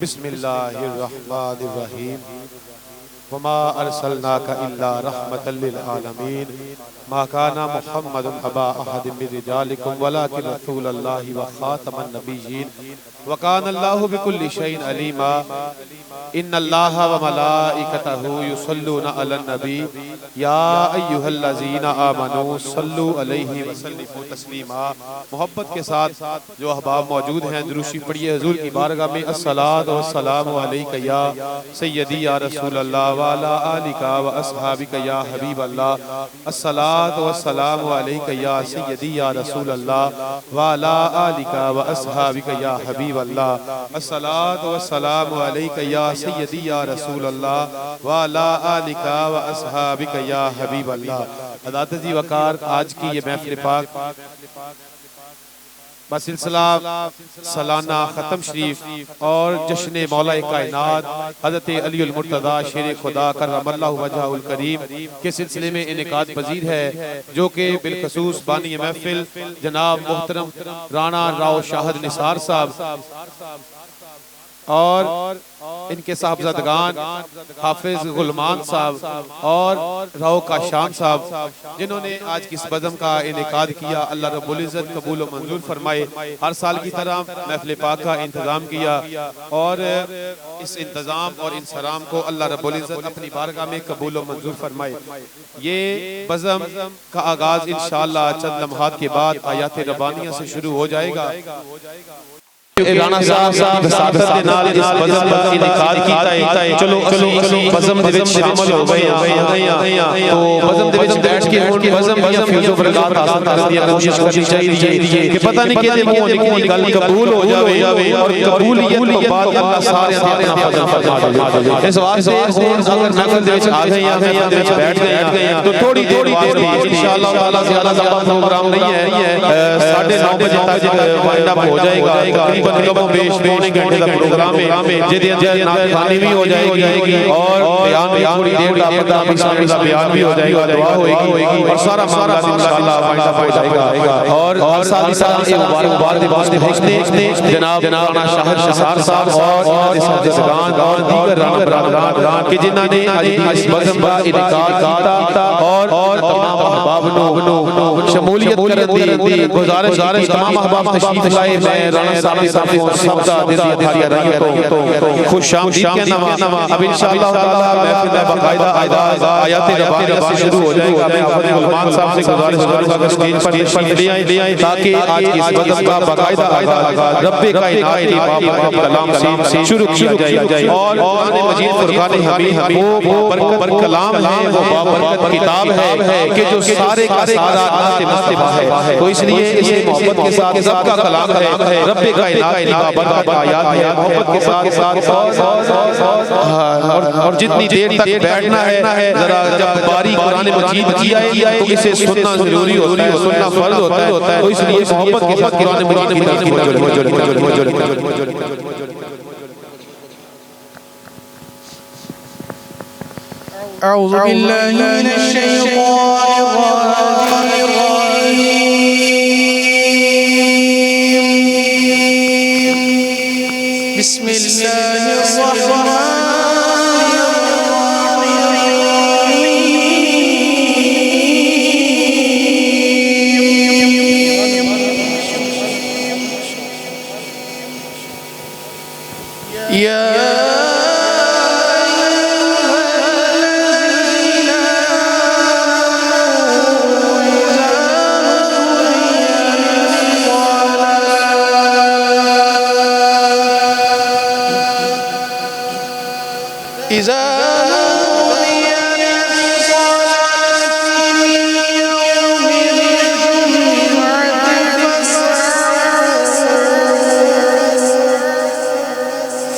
بسم اللہ الرحمن الرحیم وما ارسلناک الا رحمتا للعالمین ما کان محمد ابا احد من رجالکم ولکن رسول اللہ وخاتم النبیین وکان اللہ بکل شیء علیما ان اللہ وملائکتہ یصلون علی النبی یا ایھا الذین آمنوا صلوا علیہ وسلموا تسلیما۔ محبت کے ساتھ جو احباب موجود ہیں درود پڑھیے حضور کی بارگاہ میں الصلاۃ والسلام علیک یا سیدی یا رسول اللہ وعلی آلک و اصحابک یا حبیب اللہ، الصلاۃ والسلام علیک یا سیدی یا رسول اللہ وعلی آلک و اصحابک یا حبیب اللہ، الصلاۃ والسلام علیک یا سیدی یا رسول اللہ وعلی آلک و اصحابک یا حبیب اللہ۔ حضرات عزیز وقار، آج کی یہ محفل پاک بسلسلہ سالانہ ختم شریف اور جشن مولا کائنات حضرت علی المرتضی شیر خدا کرم اللہ وجہہ الکریم کے سلسلے میں انعقاد پذیر ہے، جو کہ بالخصوص بانی محفل جناب محترم رانا راؤ شاہد نثار صاحب اور ان کے صاحبزادگان حافظ غلمان صاحب اور راؤ کاشان صاحب، جنہوں نے آج کی اس بزم کا انعقاد کیا، اللہ رب العزت قبول و منظور فرمائے۔ ہر سال کی طرح محفل پاک کا انتظام کیا اور اس انتظام اور انصرام کو اللہ رب العزت اپنی بارگاہ میں قبول و منظور فرمائے۔ یہ بزم کا آغاز انشاءاللہ چند لمحات کے بعد آیات ربانیہ سے شروع ہو جائے گا۔ رانا صاحب سابق دے نال اس بزم کا انعقاد کیتا ہے، چلو اسی بزم دے وچ شامل ہو گئے ہیں، تو بزم دے وچ بیٹھ کے ہن بزم فیض و برکات حاصل کرنے دی کوشش کرنی چاہیے کہ پتہ نہیں کدے منہ نکلی گل قبول ہو جاوے اور قبولیت تو بعد اللہ سارے اپنا فضل فرما دے۔ اس واسطے اگر محفل دے وچ آ گئے ہیں، محفل دے وچ بیٹھ گئے ہیں تو تھوڑی دیر بعد انشاءاللہ تعالی زیادہ لمبا پروگرام نہیں ہے، 9:30 بجے تک وائنڈ اپ ہو جائے گا۔ کم بیش پونے گھنٹے کا پروگرام ہے، جدی اندر نعت خوانی بھی ہو جائے گی اور بیان تھوڑی دیر کا پتہ بھی کا بیان بھی ہو جائے گا، دعا ہوئے گی اور سارا معاملہ انشاءاللہ فائدہ ہو جائے گا۔ اور ساتھ ہی ساتھ ایک مبارکباد بھیجتے جناب رانا شاہد نثار صاحب اور اساتذگان اور دیگر رہنماء کہ جنہوں نے آج اس بزم کا انعقاد کیا اور تمام احباب نو شمولیت کرن دی گزارش کی۔ تمام احباب تشریف لائے، میں رانا صاحب سب کا دل دیا رہی تو خوش آمدید کہنا ہوا۔ اب انشاءاللہ تعالی محفل میں باقاعدہ آیات ربانیہ سے شروع ہو جائے گا۔ میں حافظ غلمان صاحب سے گزارش کروں گا اسٹیج پر تشریف لے آئیں تاکہ آج کی اس بزم کا باقاعدہ آغاز رب کائنات کی پاک کلام سے شروع کیا جائے اور قرآن مجید فرقان حمید وہ برکت کلام ہے، وہ بابرکت کتاب ہے کہ جو سارے کا سارا مستباح ہے، تو اس لیے اسے محبت کے ساتھ رب کا کلام ہے، رب کائنات کی بابرکت آیات ہے، محبت کے ساتھ اور جتنی دیر تک بیٹھنا ہے ذرا جب باری قرآن مجید کی آئے تو اسے سننا ضروری ہوتا ہے، سننا فرض ہوتا ہے، تو اس لیے محبت کے ساتھ قرآن مجید کی طرف اعوذ باللہ من الشیطان الرجیم، بسم اللہ الرحمن الرحیم۔ یا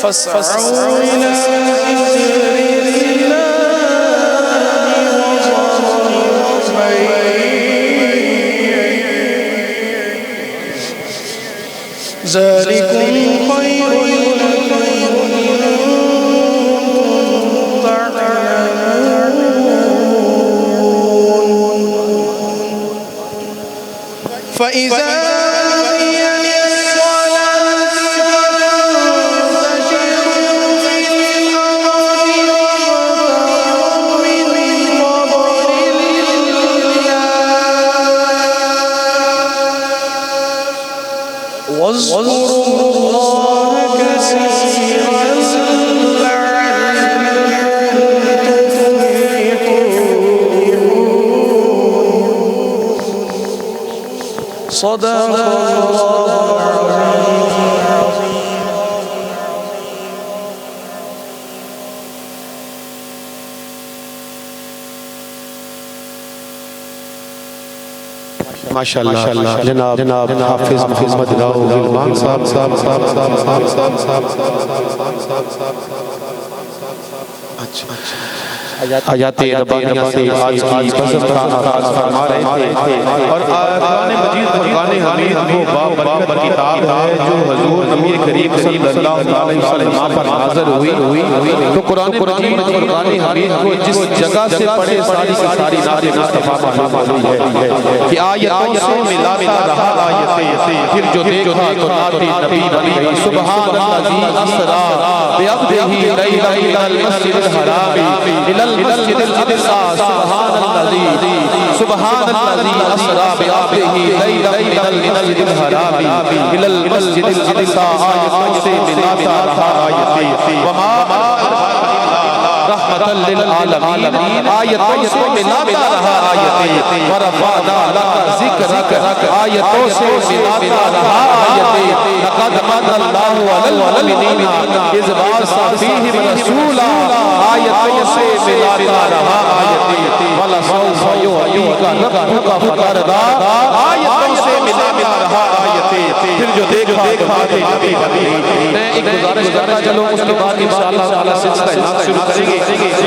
فاسعوا إلى ذكر الله وذروا البيع ذلكم خير لكم إن تعلمون۔ فإذا قضيت الصلاة فانتشروا صدق الله العظيم. ماشاءاللہ جناب حافظ محمد راؤ غلمان آیات ربانیہ سے آج کی بزم کا آغاز فرما رہے تھے اور قرآن مجید فرقان حمید وہ بابرکت کتاب ہے جو حضور نبی کریم صلی اللہ علیہ وسلم پر نازل ہوئی تو قرآن مجید فرقان حمید کو جس جگہ سے پڑھے ساری کی ساری نعت مصطفیٰ کا معلوم ہے کہ آیتوں سے ملاتا رہا آیتیں پھر جو دیکھا تو نعت نبی بنی گئی سبحان الذی اسریٰ بعبدہ لیلا الی المسجد الحرام المسجد الاقصى سبحان الذي اسرى بعبده ليلا من المسجد الحرام الى المسجد الاقصى آیتوں سے ملاتا رہا آیتیں وما رحمت للعالمین آیتوں سے ملاتا رہا آیتیں ورفعنا لک ذکرک آیتوں سے ملاتا رہا آیتیں لقد من اللہ علی المؤمنین اذ بعث فیہم رسولا آیتوں سے ملاتا رہا آیتیں ولسوف یعطیک ربک فترضی آیتوں سے ملاتا رہا آیتیں پھر جو دیکھا میں ایک گزارش کرنا چلوں اس کے بعد انشاءاللہ تعالی سلسلہ شروع کریں گے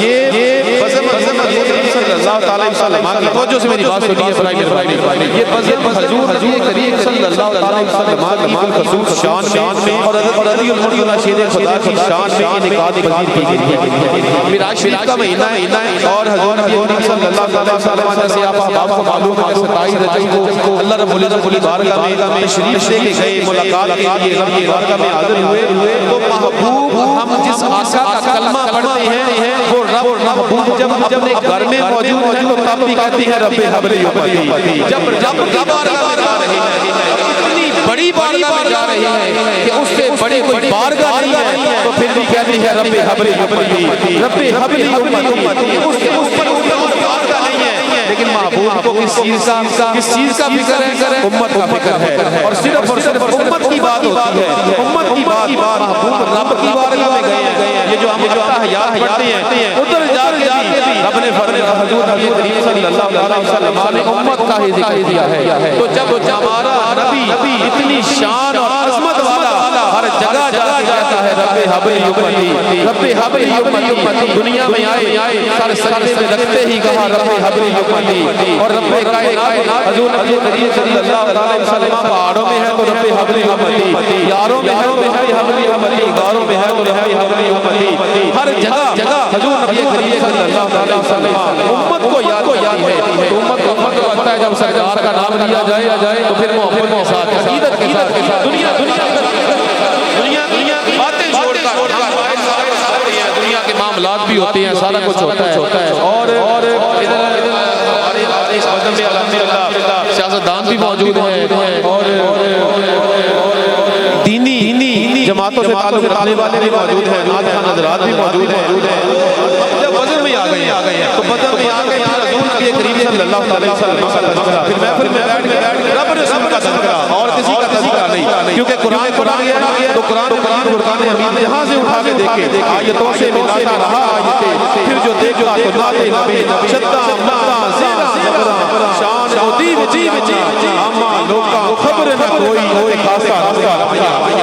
یہ بزم صلی اللہ تعالی وسلم کی توجہ سے میری بات سنیے برائے مہربانی یہ بزم حضور نبی کریم صلی اللہ تعالی وسلم کی خصوص شان میں اور حضرت علی المرتضی شیر خدا کی شان میں انعقاد پذیر کی گئی ہے معراج شریف کا مہینہ ہے اور حضور نبی کریم صلی اللہ تعالی وسلم جیسے آپ احباب کو معلوم ہے 27 رجب کو اللہ رب العزت کی بارگاہ میں تشریف لے کے گئے ملاقات کے لیے رب کی بارگاہ میں حاضر ہوئے تو محبوب ہم جس آقا کا کلمہ پڑھتے ہیں وہ رب محبوب جب اپنے گھر میں موجود ہے تو تب بھی کہتی ہے رب حبلی امتی جب بارگاہ میں جا رہے ہیں اتنی بڑی بارگاہ میں جا رہے ہیں کہ اس سے بڑی کوئی بارگاہ نہیں ہے تو پھر بھی کہتی ہے رب حبلی امتی رب حبلی امتی اس کے اوپر بارگاہ نہیں ہے لیکن محبوب کو کس چیز کا فکر ہے امت کا فکر ہے اور صرف امت کی بات ہوتی ہے امت کی بات محبوب رب کی بارگاہ میں گئے ہیں یہ جو ہم حیات پڑھتے ہیں ادھر جا کے رب نے فرمایا حضور نبی کریم صلی اللہ علیہ وسلم نے امت کا ہی ذکر کیا ہے تو جب ہمارا نبی اتنی شان اور عظمت والا ہر جگہ جا کے کہتا ہے رب حبلی امتی رب حبلی امتی دنیا میں آئے سر سجدے میں رکھتے ہی کہا رب حبلی امتی اور رب کائنات حضور نبی کریم صلی اللہ علیہ وسلم پہاڑوں میں ہے تو رب حبلی امتی یاروں میں ہے تو رب حبلی امتی غاروں میں ہے تو رب حبلی امتی ہر جگہ حضور نبی کریم صلی اللہ علیہ وسلم امت کو یاد ہے تو امت کو لگتا ہے جب سرکار کا نام لیا جائے تو پھر محبت کے ساتھ عقیدت کے ساتھ دنیا باتیں چھوڑ کر دنیا کے معاملات بھی ہوتے ہیں سارا کچھ ہوتا ہے اور ادھر اس مذہب میں الحمدللہ سیاستدان بھی موجود ہیں اور دینی جماعتوں سے تعلق رکھنے والے بھی موجود ہیں حضرات بھی موجود ہیں جب بدر میں آ گئے ہیں تو بدر میں آ گئے پھر حضور نبی کریم صلی اللہ علیہ وسلم کا تذکرہ پھر محفل میں بیٹھ کے رب رسول کا تذکرہ اور کسی کا تذکرہ نہیں کیونکہ قرآن ہے تو قرآن فرقان حمید یہاں سے اٹھا کے دیکھیں آیتوں سے ملاتا رہا آیتیں پھر جو دیکھا تو نعت نبی شدہ مدہ زیرہ زبرہ شان عدی اما لوکا خبر نہ کوئی خاصا رسا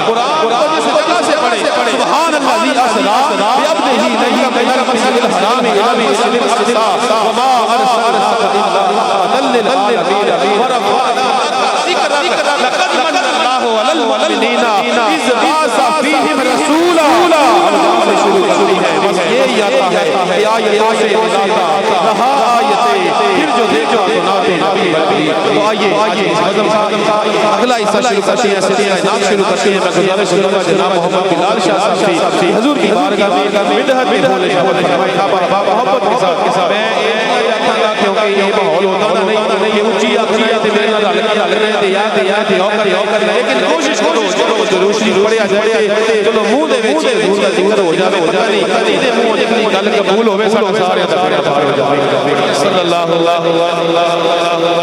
قرآن کو جس جگہ سے پڑھے سبحان الذی اسریٰ بعبدہ لیلا من المسجد الحرام الی المسجد الاقصى وما ارسلناک الا رحمة للعالمین ورفعنا ذکرک لقد من اللہ علی المؤمنین اذ بعث فیہم رسولا شروع کرتی ہے بس یہی آتا ہے کہ آیتوں سے ملاتا رہا آیتیں پھر جو دیکھا تو نعت نبی بنی تو آئیے اگلا حصہ شروع کرتے ہیں سلسلہ نام شروع کرتے ہیں میں گزارش کروں گا جناب محمد بلال شاہ صاحب سے حضور کی بارگاہ میں مدحت میں بولے محبت کے ساتھ میں کیونکہ یہ ماحول ہوتا نہیں یہ اونچی آخریت میرے نال لگ رہے تھے یاد کر لیکن کوشش کرو ضرور شریف پڑھیا جائے چلو منہ دے وچ حضور دا ذکر ہو جاوے پتہ نہیں تے منہ نکلی گل قبول ہوے سارے دا بیڑا پار ہو جاوے صلی اللہ علیہ وسلم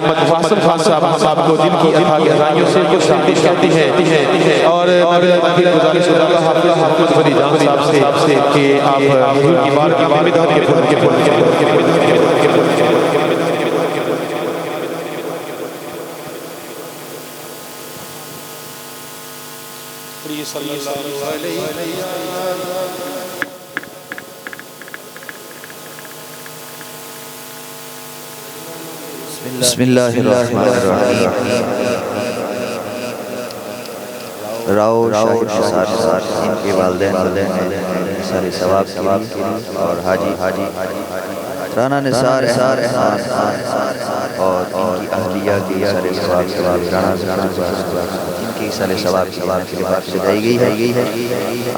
محمد فاصل خان صاحب کو دل کی اتھا گہرائیوں سے کچھ تحقیق کرتی ہے اور گزارش حافظ بری جان صاحب سے کہ آپ حضور کی بارگاہ میں مدحت کے پھول صلی اللہ علیہ بسم اللہ الرحمن الرحیم راؤ شاہد ان کے والدین سارے ثواب کی اور حاجی رانا نثار احسان اور ان کی اہلیہ کی سارے ثواب رانا ان کی سارے ثواب کے لباس سجائی گئی ہے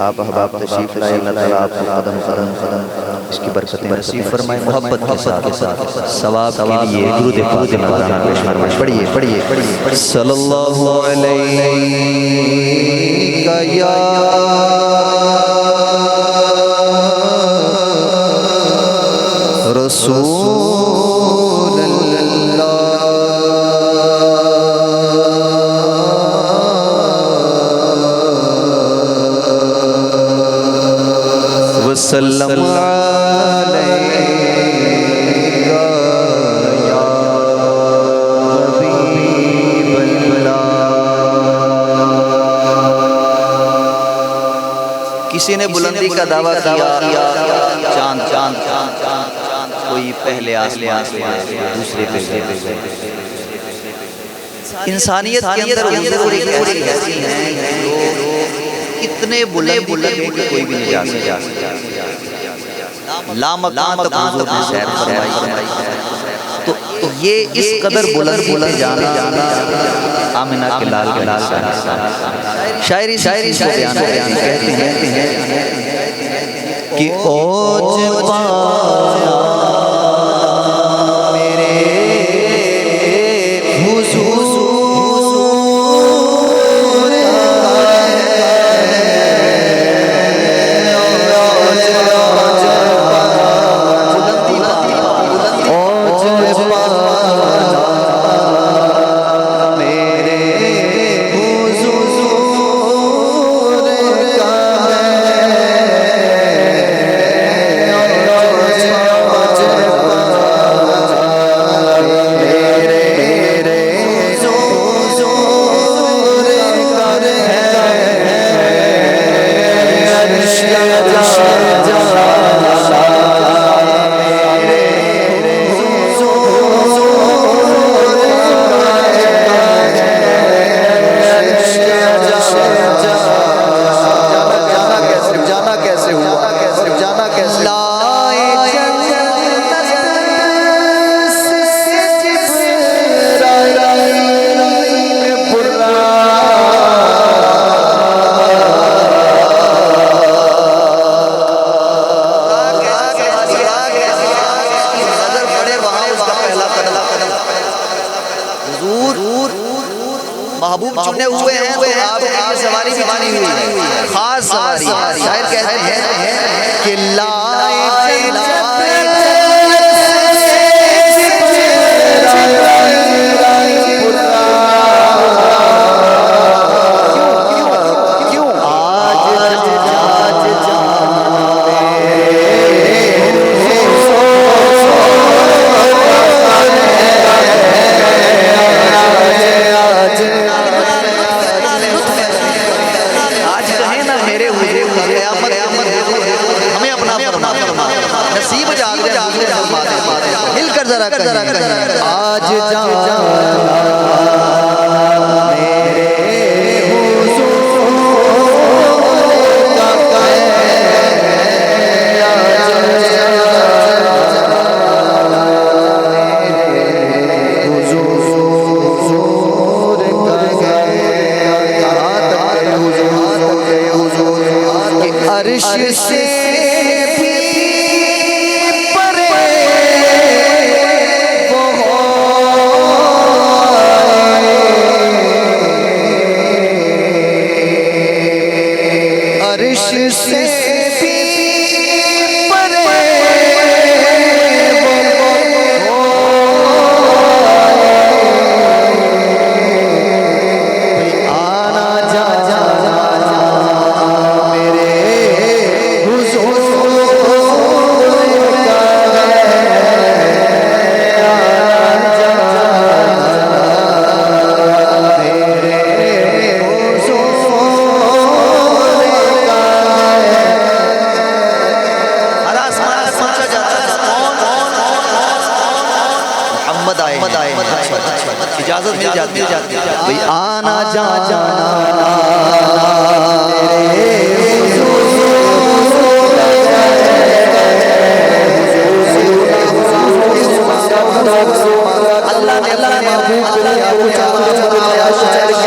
آپ احباب تشریف لائے اللہ تعالیٰ آپ کو قدم اس کی برکتیں نصیب فرمائے محبت کے ساتھ ثواب کے لیے درود پاک نذرانہ پیش فرمائے پڑھیے صلی اللہ علیہ یا رسول اللہ وسلم کسی نے بلندی کا دعویٰ کیا چاند کوئی پہلے آسمان دوسرے پہ انسانیت کے اندر حضور ایک ایسی ہیں جو اتنے بلند کہ کوئی بھی نہیں جا سکتا لامکان تک حضور نے سیر فرمائی تو یہ اس قدر بلند جانا آمنہ کے لال کا شاعری کو بیان کہتے ہیں کہ اوج پایا میرے حضور محبوب چنے ہوئے ہیں تو آپ کی سواری بھی بنی ہوئی ہے خاص سواری شاعر کہتے ہیں کہ لائے آج جانا عرش سے اجازت مل جاتی ہے آنا جانا اللہ نے اللہ محبوب کو شاعر کہتے ہیں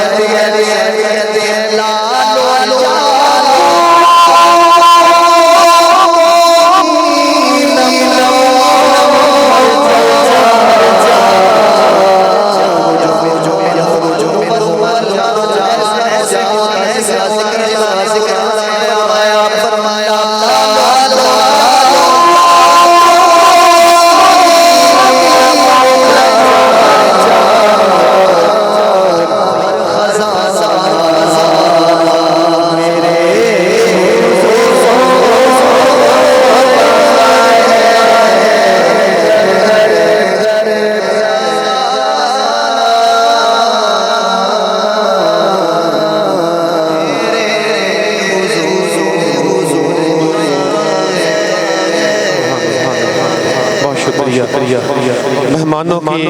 مہمانوں کی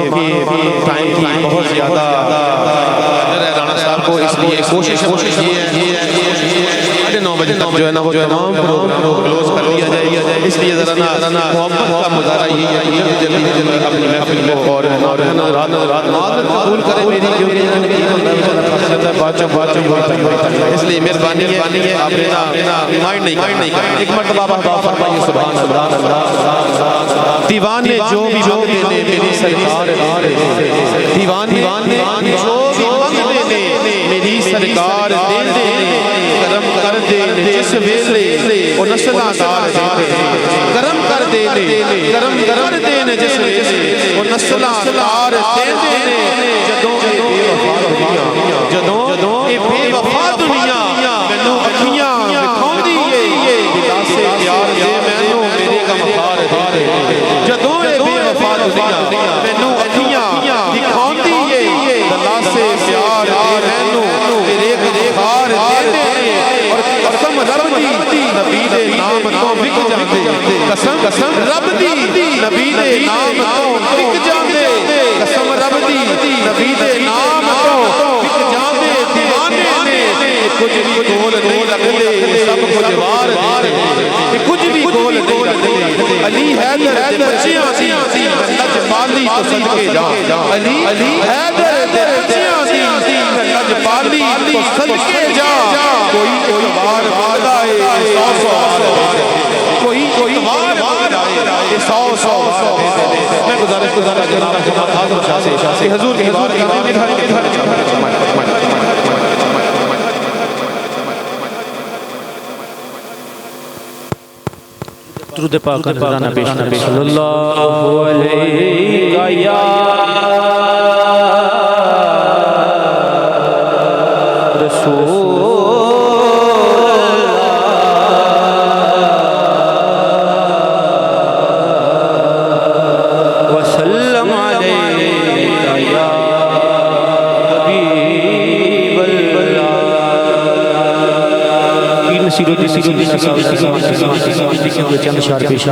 ٹائم کی بہت زیادہ رانا صاحب کو اس لیے کوشش کی ہے 9:30 بجے تک جو ہے نا وہ تمام پروگرام کو کلوز کر دیا جائے اس لیے ذرا نا محبت کا مظاہرہ یہ ہے کہ جلدی اپنی محفل کو اور معذرت قبول کریں میری کیونکہ اس لیے مہربانی ہے آپ نے مائنڈ نہیں کرنا ایک مرتبہ آپ فرمائیے سبحان اللہ دیوانے جو بھی مانگتے نے میری سرکار دیوانے جو بھی مانگتے نے میری سرکار دے دے کرم کر دے جس ویلے وہ نسلہ دار کرم کر دے کرم کر دے جس ویلے وہ نسلہ دار دے دے جدوں اے بے وفا دنیا مینوں اکھیاں وکھاؤندی اے دل سے پیار دے مینوں میرے غم خار دے جدوں اے بے وفا دنیا مینوں اکھیاں وکھاؤندی اے دل سے پیار دے مینوں میرے غم خار دے اور قسم رب دی نبی دے نام تو وک جاندے قسم رب دی نبی دے نام تو وک جاندے قسم رب دی نبی دے نام تو وک جاندے دیوانے نے کچھ بھی کول نہیں لگدے سب کچھ وار دے کچھ بھی کول نہیں لگدے علی حیدر دے بچیاں سی لج پالی تو صدقے جا علی حیدر دے بچیاں سی لج پالی تو صدقے جا کوئی وار وعدائے 100 کوئی وار وعدائے 100 میں گزارش کرتا جناب محمد اعظم شاہ سے حضور کی بات درود پاک نذرانہ پیش صلی اللہ علیہ یا رسول وسلم علیہ یا حبیب اللہ چند اشعار پیش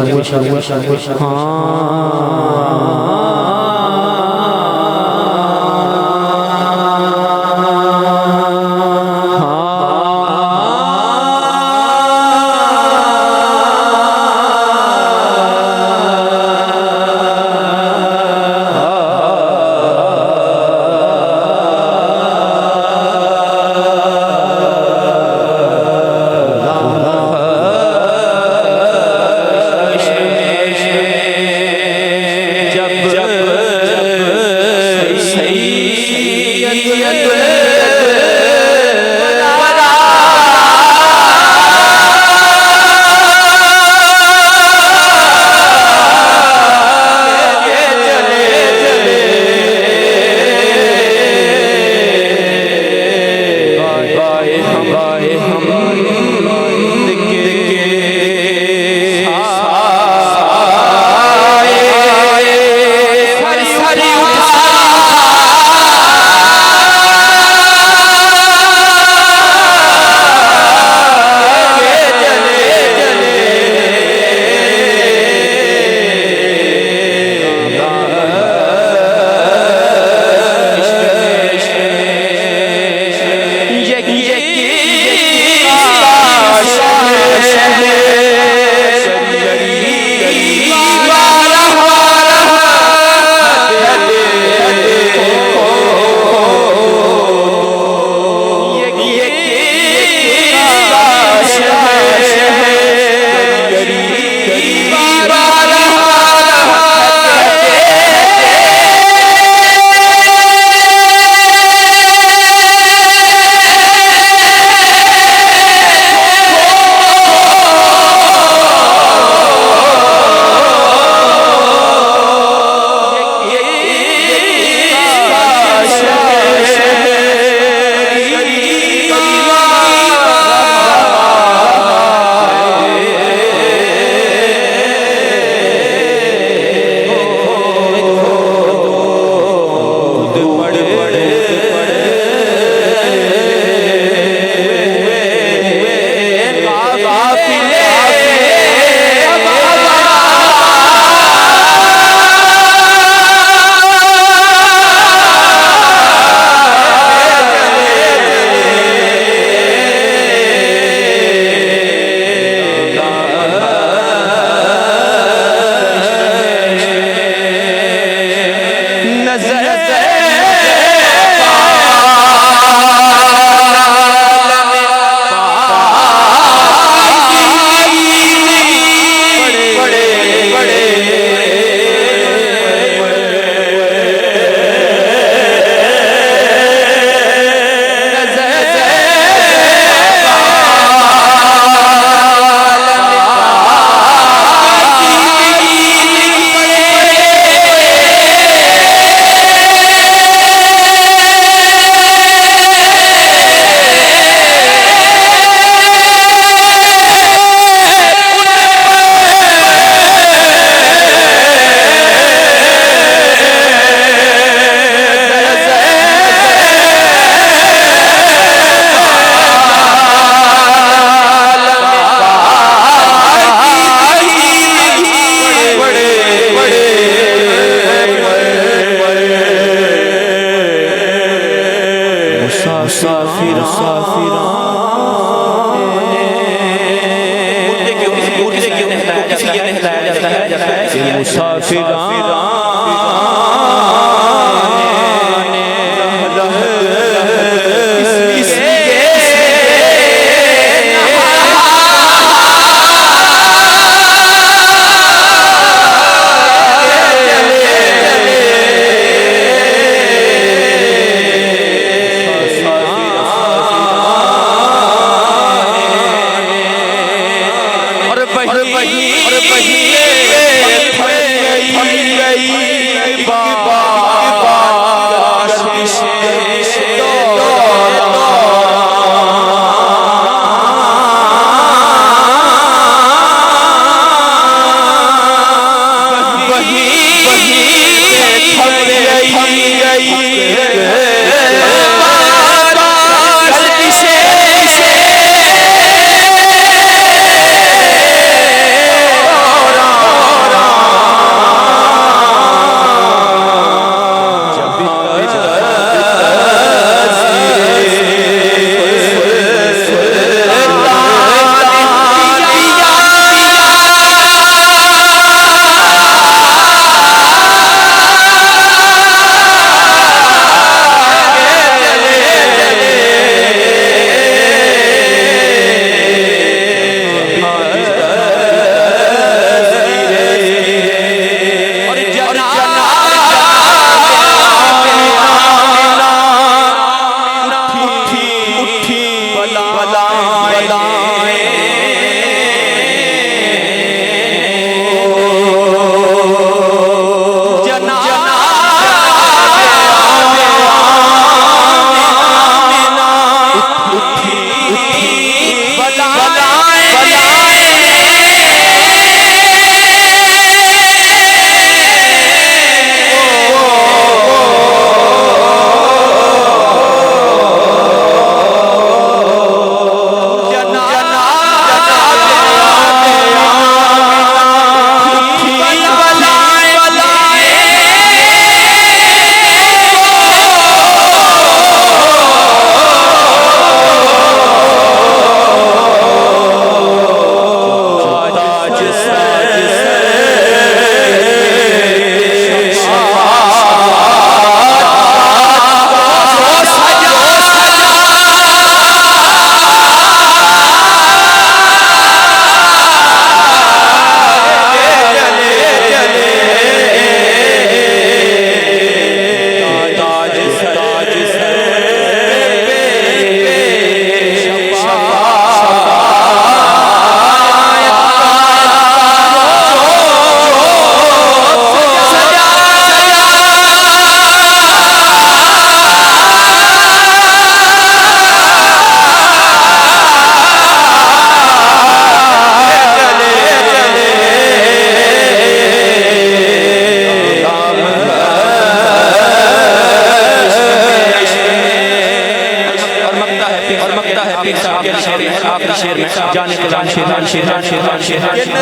صاحب کے شعر ہے آخری شعر میں جانے کلام شیطان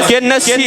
کہ نصیب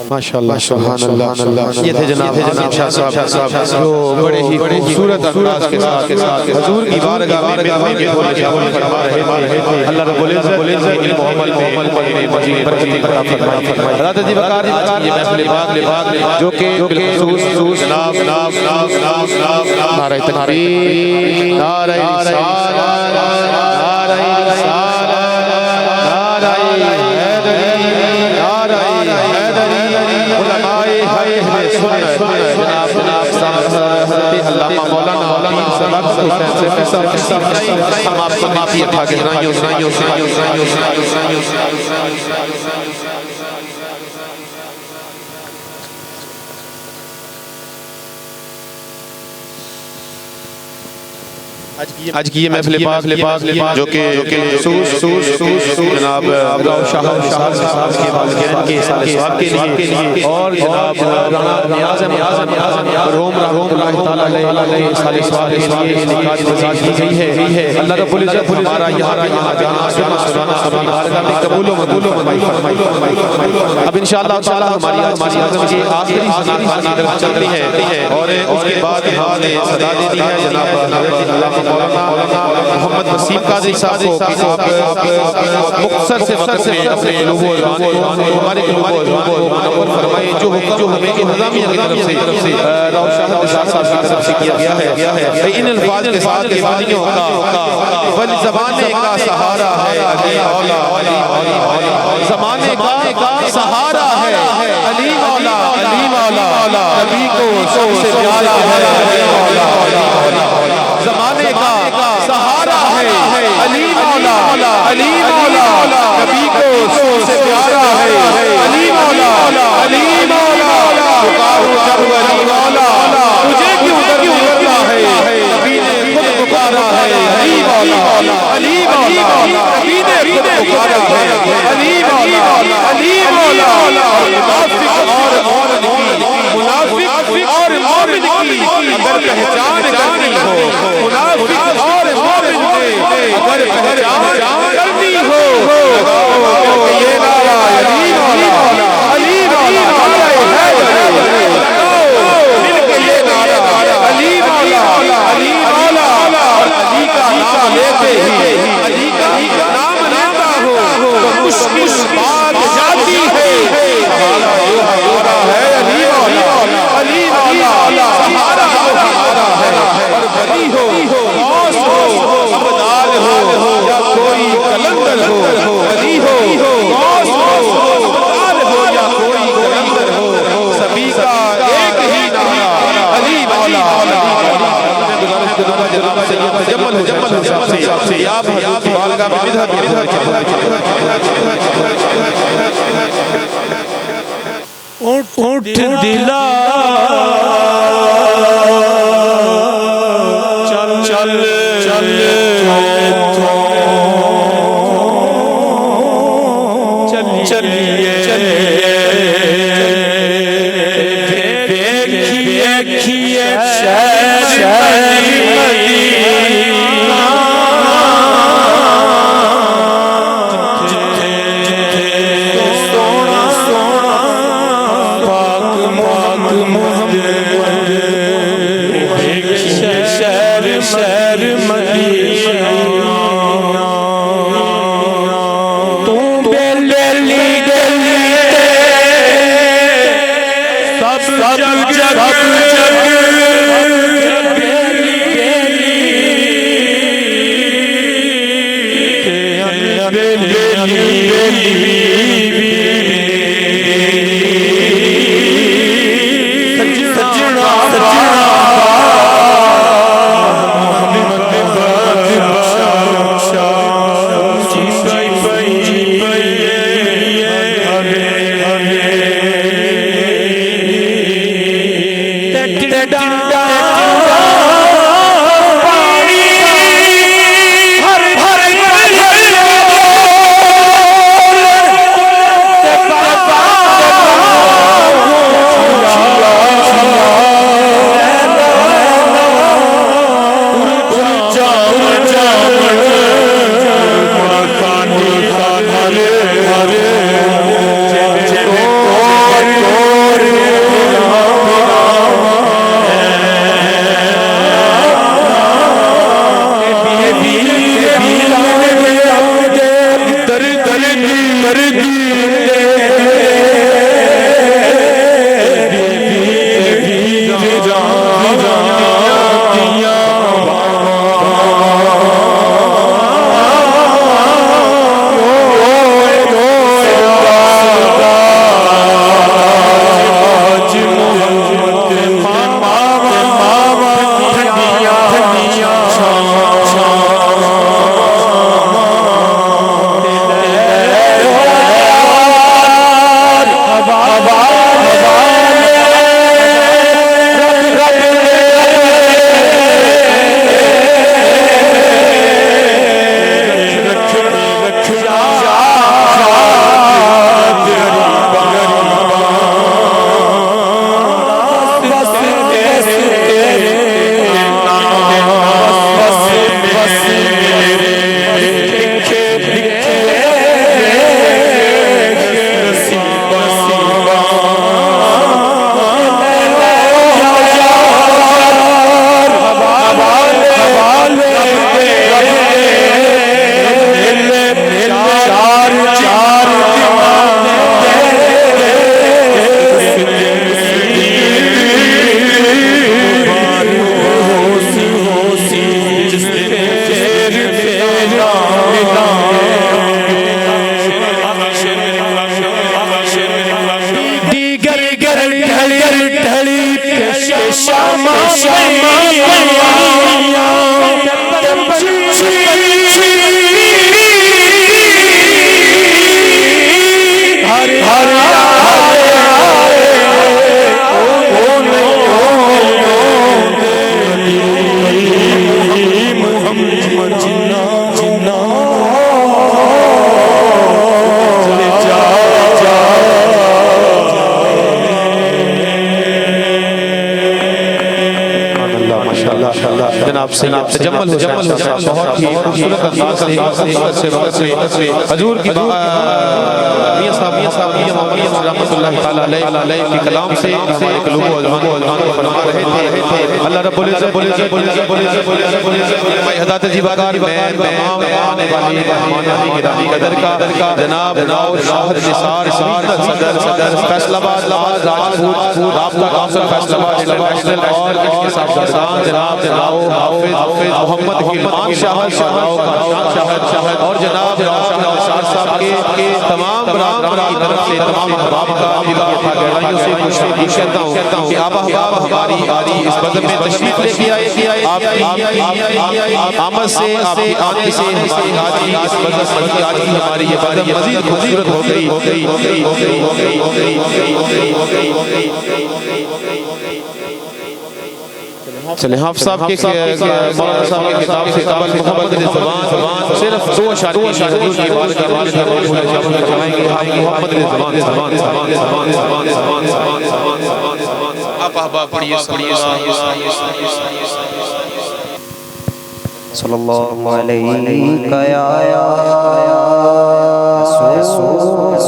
ماشاءاللہ سبحان اللہ یہ تھے جناب شاہ صاحب جو بڑے ہی خوبصورت انداز کے ساتھ حضور کی بارگاہ میں فرما رہے تھے اللہ رب العزت علم محمد مجید برکت عطا فرمائے حضرت جی وقار یہ محفل پاک جو کہ بالخصوص جناب نعرہ تکبیر نعرہ رسالت نعرہ رسالت نعرہ علامہ مولانا ہم آپ کو معافی عطا آج کی یہ محفل پاک جو کہ جناب راؤ شاہ صاحب کے والدین کے سال ثواب کے لیے اور جناب رانا نیاز روم اللہ تعالی علیہ سال ثواب کے لیے نکات وزید کی گئی ہے اللہ رب العزت ہمارا یہاں جانا سبحانہ بارگاہ میں قبول و منظور فرمائے اب انشاءاللہ تعالی ہماری اعظم کی آخری نعت چل رہی ہے اور اس کے بعد ہم نے صدا دے دی ہے جناب حضرت مولانا محمد وسیم قاضی صاحب کو آپ مختصر سے وقت میں اپنے قلوب و ہمارے قلوب و منور فرمائے جو حکم ہمیں انتظامیہ کی طرف سے راؤ شاہ صاحب کی طرف سے کیا گیا ہے ان الفاظ کے ساتھ دیوانیوں کا بل زمانے کا سہارا ہے علی مولا زمانے کا سہارا ہے علی مولا نبی کو سب سے پیارا ہے زمانے کا سہارا ہے علی مولا نبی کو سب سے پیارا ہے علی مولا پکارو جب علی مولا مجھے کیوں کرتا ہے نبی نے خود پکارا ہے علی مولا نبی نے خود پکارا ہے علی مولا منافق اور مومن کی اگر پہچان کرنی ہو منافق اور مومن میں اگر پہچان کرنی ہو یہ نعرہ علی مولا اٹھ دلا چل چل چل چلیے دیکھیے شہر جناب سے تجمل حسین صاحب بہت ہی خوبصورت انداز سے حضور کی میاں صاحب رحمۃ اللہ تعالی علیہ کے کلام سے ہمارے قلوب و اذہان کو فرما رہے تھے. اللہ رب العزت حضرت جی بکار میں تمام آنے والی مہمانان کی قدر کا جناب شاہد نثار صدر فیصل آباد راجپوت رابطہ کونسل فیصل آباد انٹرنیشنل اور اس کے ساتھ جناب حافظ محمد حکمان شاہد اور جناب نثار صاحب کے تمام برادران کی طرف سے تمام دل کی تھا گہرائیوں سے مشتاق کرتا ہوں کہ آپ احباب ہماری اس بزم میں تشریف لے کے آئے آپ کی آمد سے آپ کی آنے سے ہماری آج کی اس بزم کی آج کی ہماری یہ بزم مزید خوبصورت ہو گئی چلیں حافظ صاحب کے مولانا صاحب کے کتاب سے قبل محمد زبان صرف دو اشعار حضور کی بارگاہ میں چڑھائیں گے محمد زبان آپ احباب پڑھیے صلی اللہ علیہ یا رسول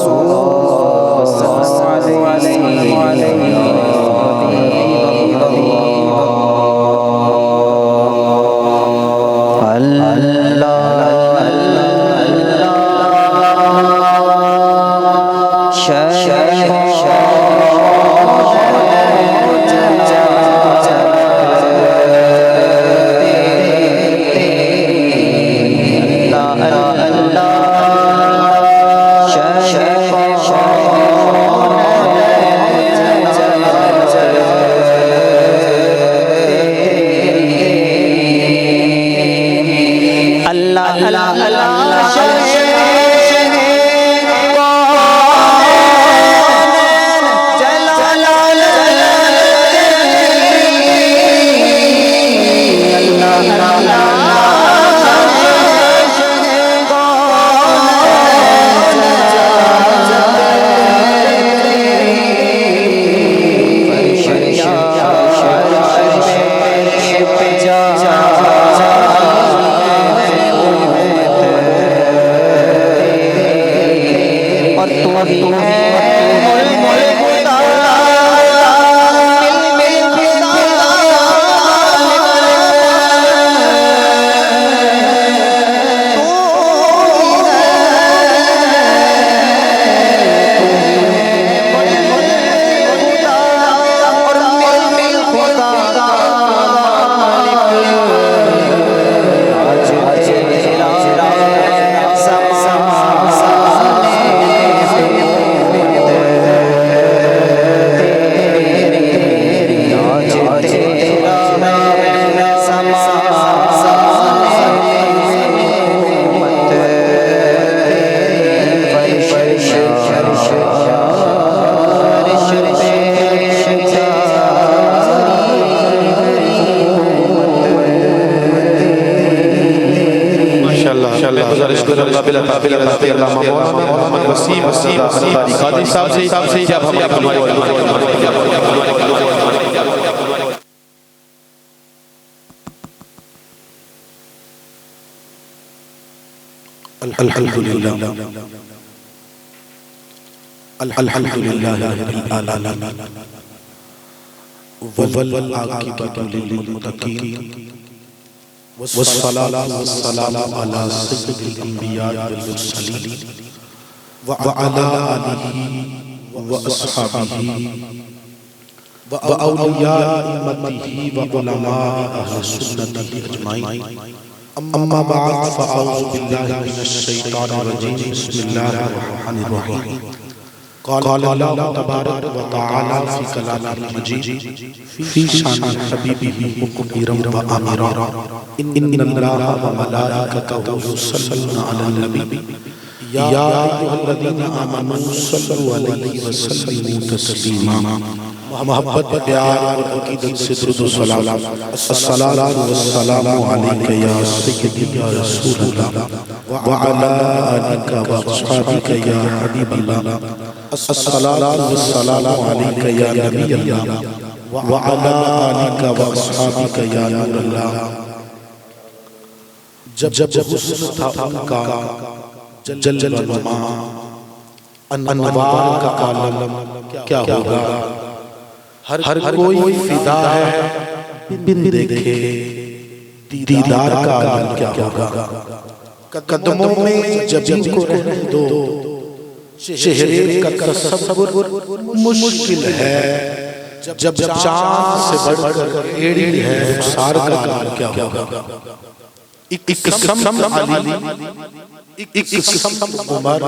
الحمدللہ الحمدللہ رب العالمین والعاقبۃ للمتقین والصلاة والسلام على سید الانبیاء والمرسلین وعلى آلہ واصحابہ واولیاء امتہ وعلماء اہل سنتہ اجمعین اما بعد فاعوذ باللہ من الشیطان الرجیم بسم اللہ الرحمن الرحیم قال اللہ تبارک و تعالی فی کلام المجید فی شان حبیبہ مقبرا و آمرا ان اللہ و ملائکتہ یصلون علی النبی یا ایھا الذین آمنوا صلوا علیہ وسلموا تسلیما محبت پیار اور عقیدت سے درود و سلام الصلاۃ والسلام علیک یا سیدی یا رسول اللہ وعلی آلک و اصحابک یا حبیب اللہ الصلاۃ والسلام علیک یا نبی اللہ وعلی آلک و اصحابک یا نور اللہ جب حسن تھا ان کا جل وما انوار کا عالم کیا ہوگا ہر کوئی فدا ہے بن دیکھے دیدار کا عالم کیا ہوگا قدموں میں جب ان کو رہنے دو چہرے کا تصور مشکل ہے جب چاند سے بڑھ کر ایڑی ہے رخسار کا عالم کیا ہوگا ایک قسم علی ایک قسم عمر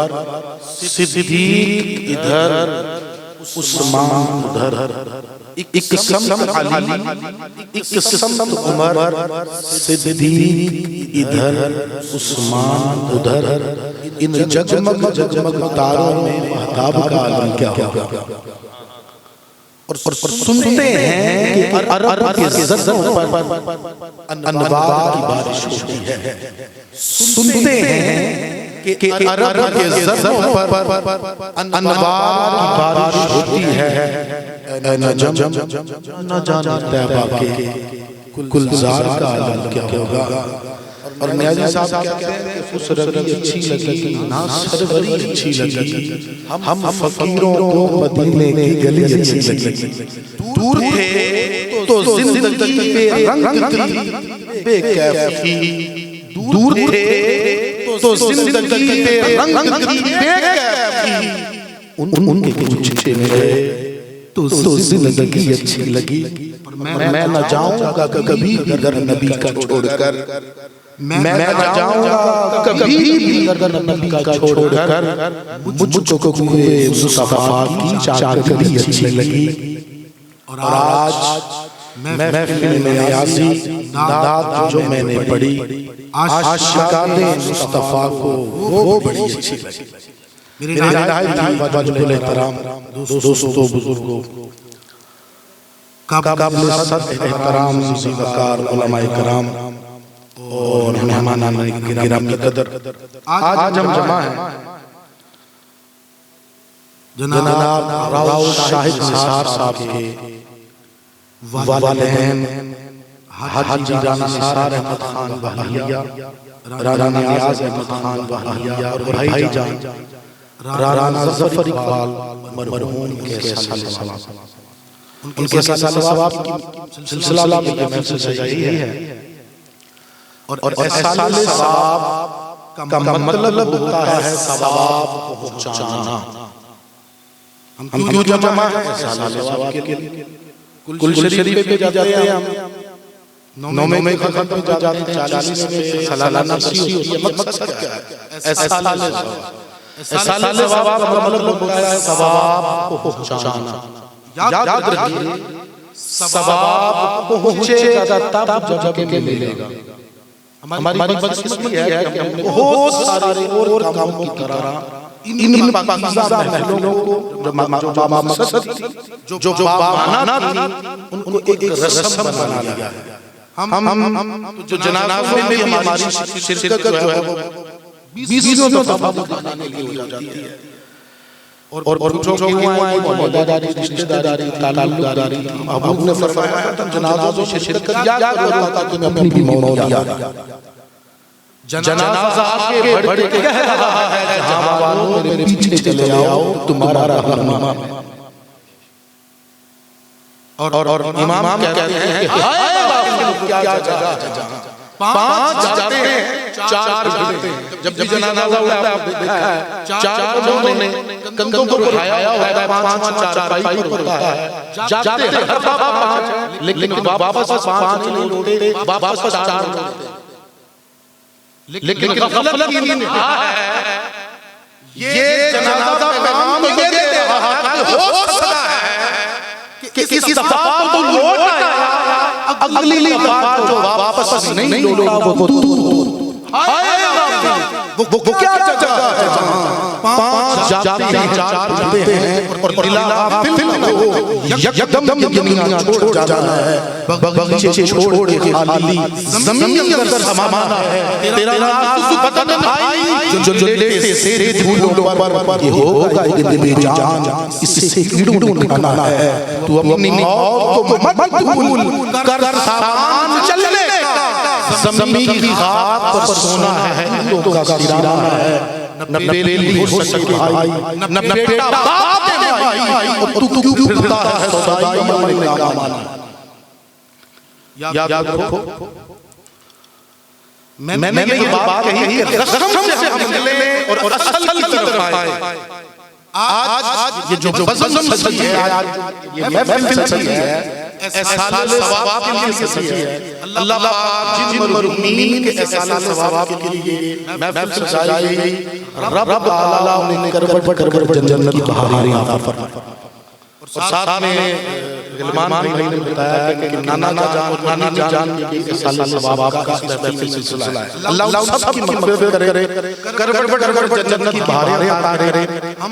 صدیق ادھر عثمان ادھر، ایک قسم علی، ایک قسم عمر صدیق ادھر عثمان ادھر، ان جگمگ جگمگ تاروں میں مہتاب کا عالم کیا ہوگا؟ اور سنتے ہیں کہ عرب کے زرزوں پر انوار کی بارش ہوتی ہے، سنتے ہیں کہ عرب کے زرزوں پر انوار کی بارش ہوتی ہے، اے نجم نہ جانے طیبہ کے گلزار کا عالم کیا ہوگا؟ اور نیازی صاحب کہتے ہیں کہ خسروی اچھی لگی نا سروری اچھی لگی، ہم فقیروں کو مدینے کی گلی اچھی لگی، دور تھے تو زندگی بے رنگ تھی بے کیف تھی، دور تھے تو زندگی بے رنگ تھی بے کیف تھی، ان کے کچھ ملے تو زندگی اچھی لگی، میں نہ جاؤں گا کبھی در نبی کا چھوڑ کر، میں نہ جاؤں گا کبھی بھی در نبی کا چھوڑ کر، مجھ کو کوئے مصطفیٰ کی چاکری اچھی لگی، اور آج محفل میں نیازی داد جو میں نے پڑھی، عاشقان مصطفیٰ کو وہ بڑی اچھی لگی۔ میرے نہایت واجب الاحترام دوستو بزرگوں، قابل صد احترام زیبکار علماء کرام اور مہمانان کرام کی قدر، آج ہم جمع ہیں جناب راؤ شاہد نثار صاحب کے والدین حاجی رانا نثار احمد خان بہلیہ، رانا نیاز احمد خان بہلیہ، اور بھائی جان رانا ظفر اقبال مرحوم کے سال ثواب، ان کے سال ثواب کی سلسلہ میں یہ محفل سجائی ہے، اور سال ثواب کا مطلب ہوتا ہے ثواب پہنچانا۔ ہم کیوں جمع ہیں سال ثواب کے لیے؟ کل شریف پہ جاتے ہیں ہم، نومے میں ختم پہ جاتے ہیں، 40 میں سالانہ نرسی ہوتی ہے، مقصد کیا ہے؟ سال ثواب کا مطلب ہوتا ہے ثواب پہنچانا۔ یاد رکھیے ثواب پہنچے گا تب جب کہ ملے گا۔ ہماری بدقسمتی ہے کہ ہم نے بہت سارے اور کاموں کی طرح ان پاکیزہ محفلوں کو جو مقصد تھی، جو بامانہ تھی، ان کو ایک رسم بنا لیا ہے۔ ہم جو جنازوں میں بھی ہماری شرکت جو ہے وہ 20 دفعہ بتانے کے لیے ہو جاتی ہے، اور پوچھو کیوں آئے، مولا داری، رشتہ داری، تعلق داری، حضور نے فرمایا تھا جنازوں میں شرکت کیا کرو تاکہ تمہیں اپنی بھی موت یاد آ جائے۔ جنازہ آگے بڑھ کے کہہ رہا ہے جہاں والوں میرے پیچھے چلے آؤ تمہارا رہنما، اور امام کہتے ہیں کہ ہائے باپ کیا جگہ جہاں، 5 جاتے ہیں 4 بھرتے ہیں۔ جب بھی جنازہ ہوتا ہے آپ دیکھا ہے 4 بندوں نے کندھوں پر اٹھایا ہوتا ہے، 5 چارپائی پر ہوتا ہے، جاتے ہیں ہر دفعہ 5، لیکن واپس 5 نہیں لوٹے، واپس 4 لوٹتے، لیکن غفلت کی انتہا ہے۔ یہ جنازہ پیغام تو یہ دے رہا ہے کہ ہو سکتا ہے کہ اس دفعہ تو لوٹ آیا، اگلی دفعہ جو واپس نہیں لوٹا وہ دور۔ وہ کیا جگہ ہے جہاں 5 جاتے ہیں 4 بھرتے ہیں، اور دلا غافل ہو یکدم دنیا چھوڑ جانا ہے، بغیچے چھوڑ کے خالی زمین اندر سمانا ہے، تیرا ناز بدن بھائی جو لیٹے سے دھولوں پر، یہ ہوگا ایک دن جان اس سے کیڑوں نکانا ہے، تو اپنی موت کو مت بھول کر سامان چلنے کا، زمین کی خاک پر سونا ہے، ہندوں کا سرانا ہے، نہ بیلی ہو سکے بھائی، نہ بیٹا باپ ہے بھائی، اور تو کیوں پھرتا ہے سودائی مرنے کا مانا۔ یاد رکھو میں نے یہ بات کہی کہ رسم سے ہم نکلے اور اصل کی طرف آئے۔ آج یہ جو بزم سجی ہے، یہ محفل سجی ہے، احسان ثواب کے لیے سجی ہے۔ اللہ پاک جن مرحومین کے احسان ثواب کے لیے محفل سجائی گئی، رب تعالیٰ انہیں کربٹ جنت کی بہاریاں عطا فرمائے۔ اور ساتھ میں غلمان بھائی نے بتایا کہ نانا جان اور نانی جان کی احسان ثواب کا اس محفل سے سلسلہ ہے۔ اللہ ان سب کی مغفرت کرے، کربٹ جنت کی بہاریاں عطا کرے۔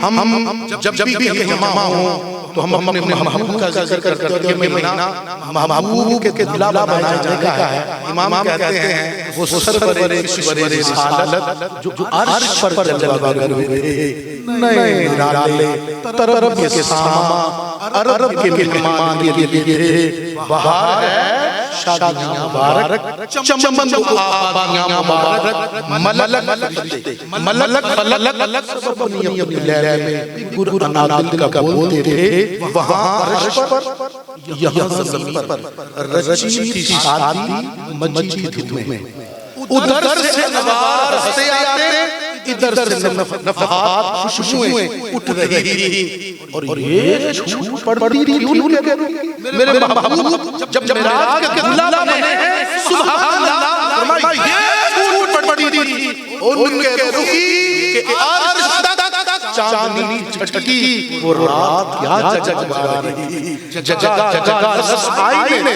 ہم جب بھی جمع ہوں تو ہم اپنے محبوب کا ذکر کرتے ہیں کہ مہینہ محبوب کے دلالہ بنائے جانے کا ہے۔ امام کہتے ہیں وہ سرور کشور رسالت جو عرش پر جلوہ گر ہوئے، نئے نرالے طرب کے ساما عرب کے مہمان کے لیے بہار ہے شادیاں مبارک، چمن و آبادیاں مبارک، ملک فلک سب اپنی اپنی لہر میں قرآن دل کا بولتے تھے۔ وہاں عرش پر یہاں زمین پر رچی تھی شادی مچی تھی تمہیں، ادھر سے نوار ہستے آتے، ادھر سے نفحات خوشبوئیں اٹھ رہی تھی، اور یہ چھوٹ پڑتی تھی ان کے میرے محبوب جب معراج کے دلالہ بنے ہیں، سبحان اللہ فرمایا یہ چھوٹ پڑتی تھی ان کے روحی کہ عرش تک چاندنی چھٹکی، وہ رات کیا جگہ رہی، جگہ رس آئینے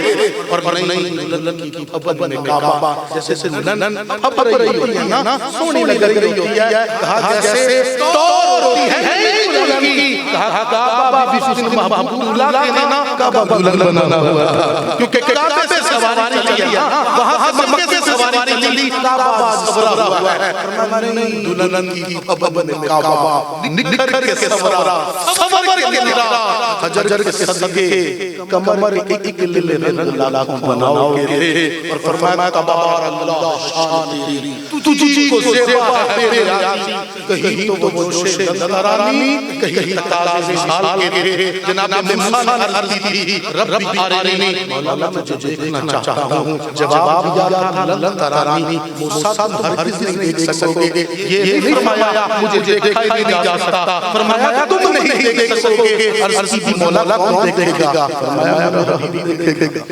اور نئی دلہن کی پھپن میں کعبہ جیسے دلہن پھپ رہی ہوتی ہے نا، سونی لگ رہی ہوتی ہے، کہا جیسے ٹور ہوتی ہے نئی دلہن کی، کہا کعبہ بھی اس نے محبوب اللہ کے نا کعبہ دلہن بنا ہوا، کیونکہ کعبے سے سواری چلی ہے، وہاں سے مکے سے سواری چلی، کعبہ سورا ہوا ہے، نئی دلہن کی پھپن میں کعبہ نکھر کے سورا، سور کے نرا، حجر کے صدقے کمر کے ایک للے رنگ لالا کو بناؤ گے، اور فرمایا تبار اللہ شان تیری، تجھی کو زیبا ہے پیاری، کہیں تو وہ جوش نظرانی، کہیں تقاضے مثال کے، جناب مثال عرضی تھی رب آرینی، مولا میں جو دیکھنا چاہتا ہوں، جواب دیا تھا لن ترانی، موسیٰ تم ہرگز نہیں دیکھ سکو گے، یہ نہیں فرمایا مجھے دیکھا ہی نہیں جا سکتا، فرمایا تم نہیں دیکھ سکو گے، عرضی بھی مولا کون دیکھے گا، فرمایا میرا حبیب دیکھے گا،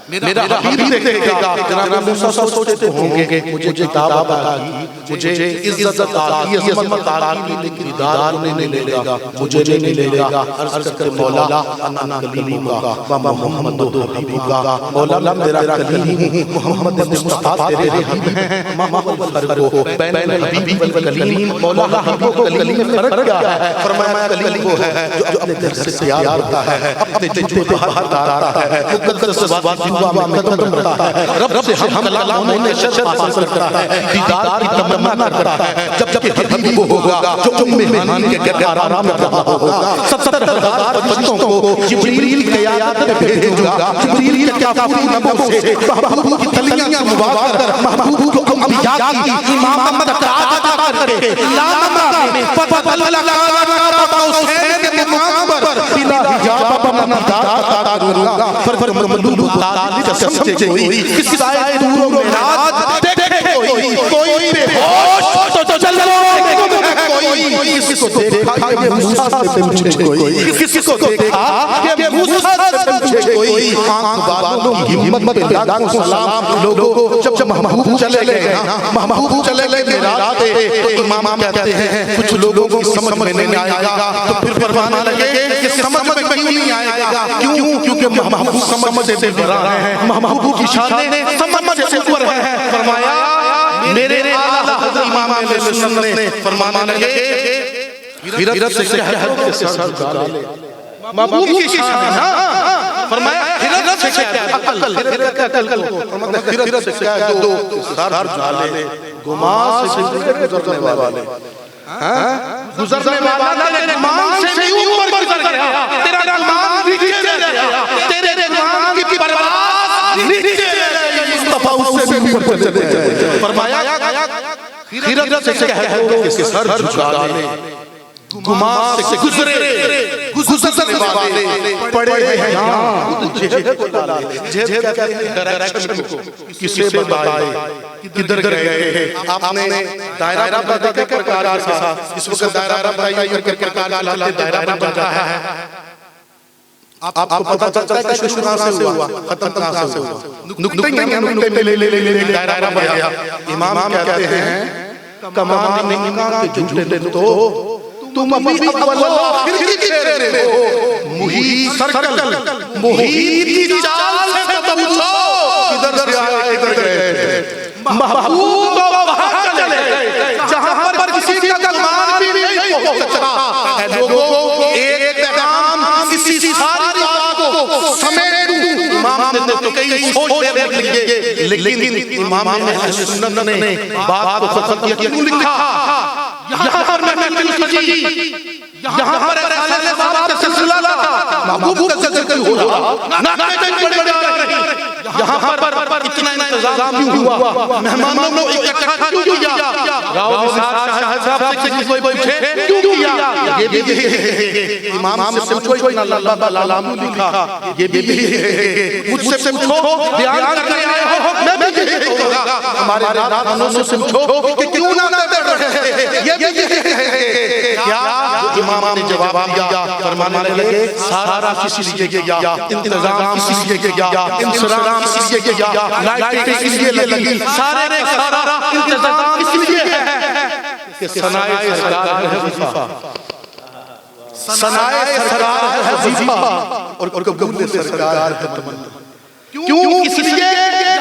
میرا حبیب دیکھے گا۔ جناب موسیٰ سوچتے ہوں گے مجھے کتاب آگی، مجھے عزت آگی، عظمت آگی، لیکن دیدار نہیں لے گا، مجھے نہیں لے گا، عرض کرتے مولا انا کلیم کا وما محمد حبیب کا، مولا میرا کلیم ہوں، محمد مصطفیٰ تیرے حبیب ہیں، ما الفرق بین الحبیب والکلیم، مولا حبیب و کلیم میں فرق کیا ہے؟ فرمایا کلیم وہ ہے جو اپنے گھر سے تیار ہوتا ہے، اپنے جوتے باہر اتارتا ہے، مقدس بات دعا میں قدم رکھتا ہے، رب سے ہم کلام ہونے شرف حاصل کرتا ہے، دیدار کی تمنا کرتا ہے، جب کہ حبیب وہ ہوگا جو مہمان کے گھر آرام رہا ہوگا، 70,000 فرشتوں کو جبریل قیادت میں بھیجوں گا، جبریل کے کافی نبوں سے محبوب کی تلیاں مبارک کر، محبوب کو انبیاء کی امامت قرآن عطا کر کے، لامہ میں فتح لگا حسین کے مقام پر بلا حجاب اپنا دار عطا کروں گا، پر مملوک تعالی سمجھے کوئی، کس آئے دور و معراج دیکھے کوئی بے ہوش تو چل کوئی، کس کو دیکھا کہ موسیٰ سے پوچھے کوئی، کس کو دیکھا کہ موسیٰ سے پوچھے کوئی، آنکھ والوں کی ہمت پہ لاکھوں سلام، لوگوں جب محبوب چلے گئے محبوب چلے گئے معراج پہ، تو امام کہتے ہیں کچھ لوگوں کو سمجھ میں نہیں آئے گا، تو پھر فرمانے لگے کہ سمجھ میں کیوں نہیں آئے گا، کیوں؟ کیونکہ محبوب سمجھ سے بڑا ہے، محبوب کی شانیں سمجھ سے اوپر ہے، فرمایا میرے اعلیٰ حضرت امام اہل سنت نے فرمانے لگے ہرت سے کہہ دو کہ سر جھکا لے، محبوب کی شان، فرمایا ہرت سے کہہ دو، عقل کو، ہرت سے کہہ دو کہ سر جھکا لے، گمان سے گزرنے والے، گزرنے والا نے گمان سے نہیں اوپر گزر گیا، تیرا گمان نیچے رہ گیا، تیرے گمان کی پرواز نیچے رہ گئی، مصطفیٰ اس سے بھی اوپر چلے گئے، فرمایا ہرت سے کہہ دو کہ سر جھکا لے، گمان سے گزرنے والے پڑے ہیں یہاں، جہد کو ڈالے، جہد کہتے ہیں ڈائریکشن کو، کسے بتائے کدھر گئے، آپ نے دائرہ بتا کے پرکار سے، اس وقت دائرہ بتائی اور پرکار لاتے دائرہ بتا ہے، آپ کو پتہ چلتا ہے کہ شروع کہاں سے ہوا، ختم کہاں سے ہوا. نکتے لے دائرہ بڑھ گیا. امام کہتے ہیں کمان نکا کے جھوٹے تو تم ابھی اول آخر کی تیرے ہو. محیط سرکل محیط کی چال سے تو پوچھو کدھر سے آئے کدھر گئے. محبوب وہاں چلے گئے جہاں پر کسی کا کمان بھی نہیں پہنچ سکتا. اے لوگوں ایک پیغام اسی ساری بات کو سمیٹ دوں. امام نے تو کئی سوچ دے لکھے لیکن امام اہل سنت نے بات کو ختم کیا. کیوں لکھا؟ یہاں پر محفل سجی، یہاں پر رسالے باب کا سلسلہ تھا، محبوب کا ذکر ہو رہا، نعتیں پڑھے جا رہی. یہاں پر اتنا انتظام کیوں ہوا؟ مہمانوں کو اکٹھا کیوں کیا؟ راؤ نثار شاہ صاحب سے کوئی پوچھے کیوں کیا؟ یہ بھی امام سے پوچھو اللہ لامو لکھا. یہ بھی مجھ سے پوچھو بیان کرنے آئے ہو میں بھی یہی کہوں گا. ہمارے ناتھانوں سے پوچھو کہ کیوں نہ پڑھ رہے ہیں یہ بھی کیا؟ امام نے جواب دیا، فرمانے لگے سارا کسی لیے کیا، انتظام کسی لیے کیا، انسرام کسی لیے کیا، لائٹیں کسی لیے لگی، سارے سارا انتظام کسی لیے ہے کہ ثنائے سرکار ہے وظیفہ. ثنائے سرکار ہے وظیفہ اور قبول سرکار ہے تمنا. کیوں اس لیے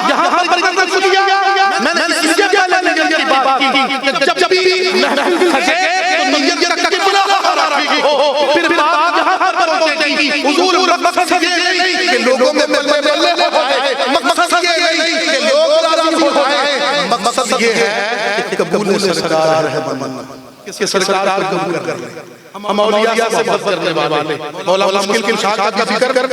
یہاں پر ذکر کیا؟ میں نے اس لیے پہلے نیت کی بات کی کہ جب بھی محفل سجے تو نیت کا قبلہ رکھی ہو. پھر بات یہاں پر پہنچے گی. حضور مقصد یہ نہیں کہ لوگوں میں بلے ہو جائے، مقصد یہ نہیں کہ لوگ راضی ہو جائے، مقصد یہ ہے کہ قبول سرکار ہے تمنا، کہ سرکار کو قبول کر لیں. ہم اولیاء سے محبت کرنے والے مولا مشکل کی شاعت کا ذکر کر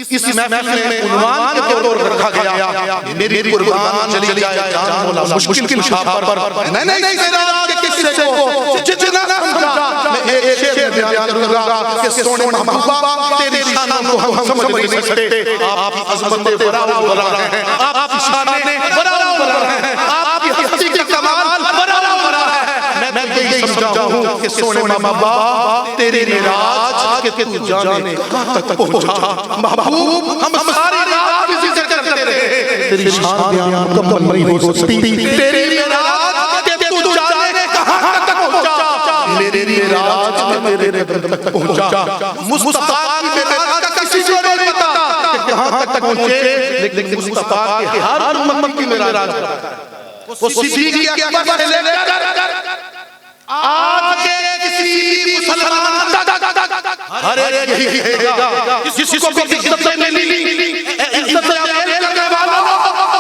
اس محفل میں عنوان کے طور پر رکھا گیا میری قربان چلی جائے جان مولا مشکل کی شاعت پر. میں نہیں سنا کہ کسی کو جتنا سمجھا میں ایک شعر بیان کروں گا کہ سونے محبوبہ تیری شانوں کو ہم سمجھ نہیں سکتے. آپ کی عظمت براو بلا ہے، آپ کی شانیں براو بلا ہے، آپ کی ہستی کا کمال براو بلا ہے. میں یہی سمجھا ہوں کہ سونے محبوبہ تیری معراج کہ تو جانے کہاں تک پہنچا. محبوب ہم ساری رات بھی ذکر کرتے رہے، تیری شان بیان مکمل نہیں ہو سکتی. تیری معراج کہ تو جانے کہاں تک پہنچا. میری معراج میں میرے رب تک پہنچا. مصطفیٰ کی معراج کا کسی کو نہیں پتا کہ کہاں تک پہنچے، لیکن مصطفیٰ کی ہر امت کی معراج وہ صدیق اکبر سے لے کر آج کے کسی مسلمان ہر ایک یہی کہے گا جس کو بھی عزت نہیں ملی، عزت کرنے والوں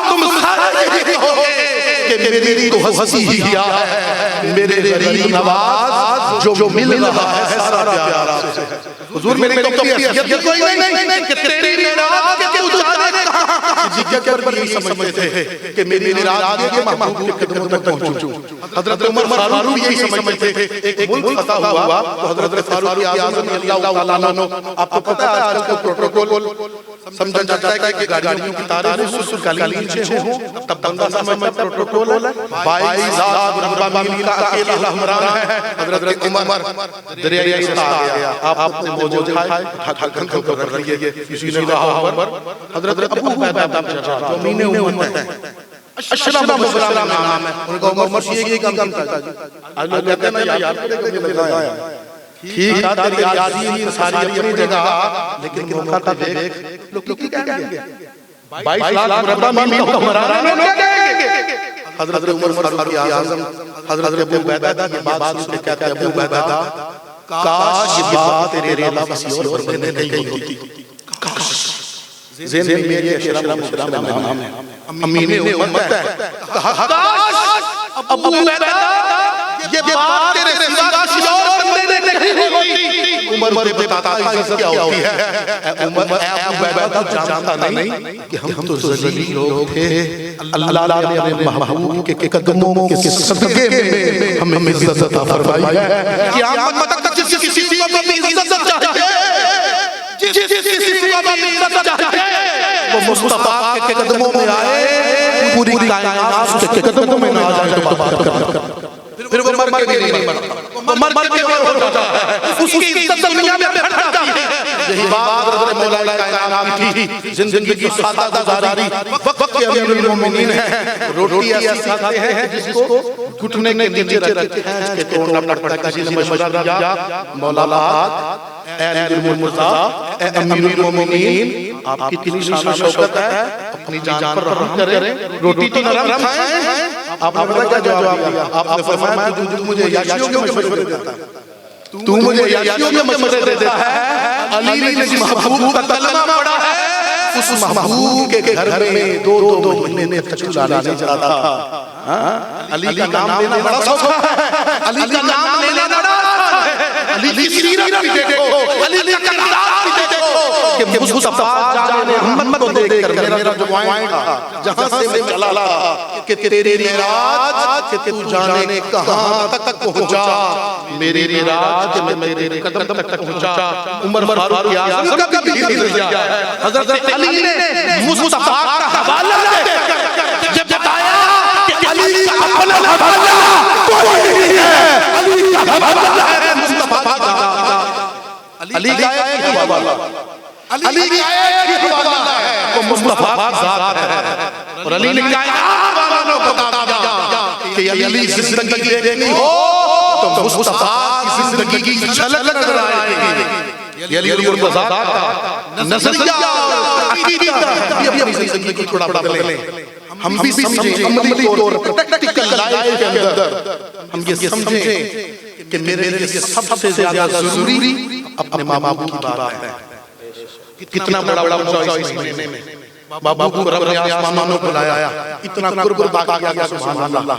تم سارے یہی کہوگے کہ میری تو ہنسی ہی کیا ہے، میرے غریب نواز جو مل رہا ہے سارا پیارا سے. حضور میری تو حیثیت کوئی نہیں کہ تیری معراج کے تو جانے کہاں. ذکر پر یہ سمجھتے ہیں کہ میری معراج کے محبوب کے قدموں تک پہنچوں. حضرت عمر فاروق یہی سمجھتے تھے. ایک ملک فتح ہوا تو حضرت فاروق اعظم اللہ تعالیٰ عنہ، آپ کو پتہ ہے آج کل پروٹوکول سمجھا جاتا ہے کہ گاڑیوں کی تاریخ رسول کا نیچے ہوں تب بندہ سمجھتا پروٹوکول ہے. 22 ذات ربا میل کا اکیلا حکمران ہے. حضرت عمر دریائے سے آ گیا، آپ اپنے موجے کھائے ٹھکن کر رکھ لیے. کسی نے کہا عمر حضرت ابو عبیدہ جو امین امت ہیں، اشرف مسلم نام ہے، ان کو عمر یہ کام کرتا جی. آج لوگ کہتے ہیں نا یاد کرے کہ لگایا ٹھیک ہے تیری یادی ہی ساری اپنی جگہ، لیکن موقع تھا دیکھ لوگ کی کیا کہیں گے 22 لاکھ مربع میل کا حکمران ہے. کیا کہیں گے؟ حضرت عمر فاروق اعظم حضرت ابو عبیدہ کی بات سن کے کہتے ہیں ابو عبیدہ کاش یہ بات تیرے علاوہ کسی اور بندے نے نہیں ہوتی. کاش ذہن میں میری اشرف مسلم نام ہے، امین امت ہے. کاش ابو عبیدہ یہ بات تیرے سوا کسی اور بندے نے نہیں ہوتی. عمر بتاتا عزت کیا ہوتی ہے. ابو عبیدہ جانتا نہیں کہ ہم تو ذلیل لوگ تھے. اللہ نے اپنے محبوب کے قدموں کے صدقے میں ہمیں عزت عطا فرمائی ہے. قیامت تک جس کسی کو بھی عزت چاہیے، جس کسی کو بھی عزت چاہیے، وہ مصطفیٰ کے قدموں میں آئے. پوری کائنات اس کے قدموں میں نہ آ جائے تو بات کرنا. پھر وہ مر کے نہیں مرتا، وہ مر کے ہو جاتا ہے، اس کی عزت دنیا میں پھٹ جاتی ہے. یہی بات مولا کائنات کی زندگی سادہ گزاری وقت کے امیر المومنین ہیں، روٹی ایسی کھاتے ہیں جس کو گھٹنے کے نیچے رکھ کے کھینچ کے توڑنا پڑتا ہے. کسی نے مشورہ دیا مولا اے امیر المرتضیٰ، اے امیر المومنین، آپ کی اتنی شان و شوکت ہے، اپنی جان پر رحم کریں، روٹی تو نرم کھائیں. آپ نے پتہ کیا جواب دیا؟ آپ نے فرمایا تو مجھے عیاشیوں کے مشورے دیتا ہے، تو مجھے عیاشیوں کے مشورے دیتا ہے. علی نے جس محبوب کا کلمہ پڑھا ہے اس محبوب کے گھر میں دو مہینے تک چولہا نہیں جلا تھا. علی کا نام لینا بڑا سوچا ہے، علی کا نام لینا بڑا ہے. علی کی سیرت بھی دیکھو، علی کا کردار بھی دیکھو کہ مصطفیٰ جان محمد کو دیکھ کر میرا جو پوائنٹ تھا جہاں سے میں چلا کہ تیرے معراج کہ تو جانے کہاں تک پہنچا، میرے معراج کہ میں تیرے قدم تک پہنچا. عمر فاروق اعظم کا بھی نظریہ ہے. حضرت علی نے مصطفیٰ کا حوالہ دے کر جب بتایا کہ علی کا اپنا حوالہ کوئی نہیں ہے، علی کا حوالہ ہے مصطفیٰ کا. علی کا ایک حوالہ، علی کا ایک حوالہ ہے وہ مصطفیٰ کا ذات ہے. اور علی نے کائنات والوں کو بتا دیا کہ علی زندگی دیکھنی ہو تو مصطفیٰ کی زندگی کی جھلک نظر آئے گی. علی المرتضیٰ کا نظریہ عقیدہ ہے. اپنی زندگی کو تھوڑا بدلیں، ہم بھی سمجھیں عملی طور پر پریکٹیکل لائف کے اندر ہم یہ سمجھیں کہ میرے لیے سب سے زیادہ ضروری اپنے ماں باپ کی بات ہے. کتنا بڑا موضوع اس مہینے میں بابو کو رب نے آسمانوں کو لایا، اتنا قرب باقی آگیا سبحان اللہ.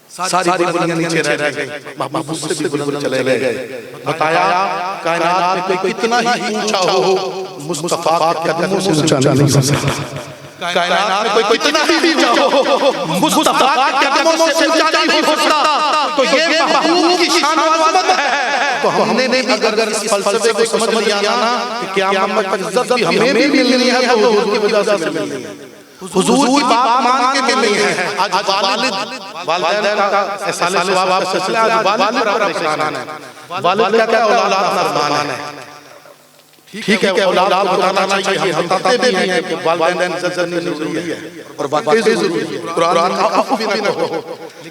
ساری دنیا نیچے رہ گئی، بابو سے بھی بلند چلے گئے. بتایا کائنات میں کوئی کتنا ہی اونچا ہو مصطفیٰ کے قدموں سے اونچا نہیں ہو سکتا. کائنات میں کوئی کتنا ہی اونچا ہو مصطفیٰ کے قدموں سے اونچا نہیں ہو سکتا. تو یہ محبوب کی شان و عظمت ہے. تو ہم نے بھی اگر اس فلسفے کو سمجھ لیا نا کہ قیامت تک عزت بھی ہمیں بھی ملنی ہے تو حضور کی وجہ سے ملنی ہے، حضور کی بات مان کے ملنی ہے. آج والدین کا احسان ثواب سلسلہ آج والد پر احسان ہے. والد کیا کیا اولاد فرمان ہے. ٹھیک ہے اولاد بتانا چاہیے، ہم بتاتے بھی ہیں کہ والدین عزت کرنی ضروری ہے اور واقعی ضروری ہے. قرآن کا عفو بھی نہ کہو،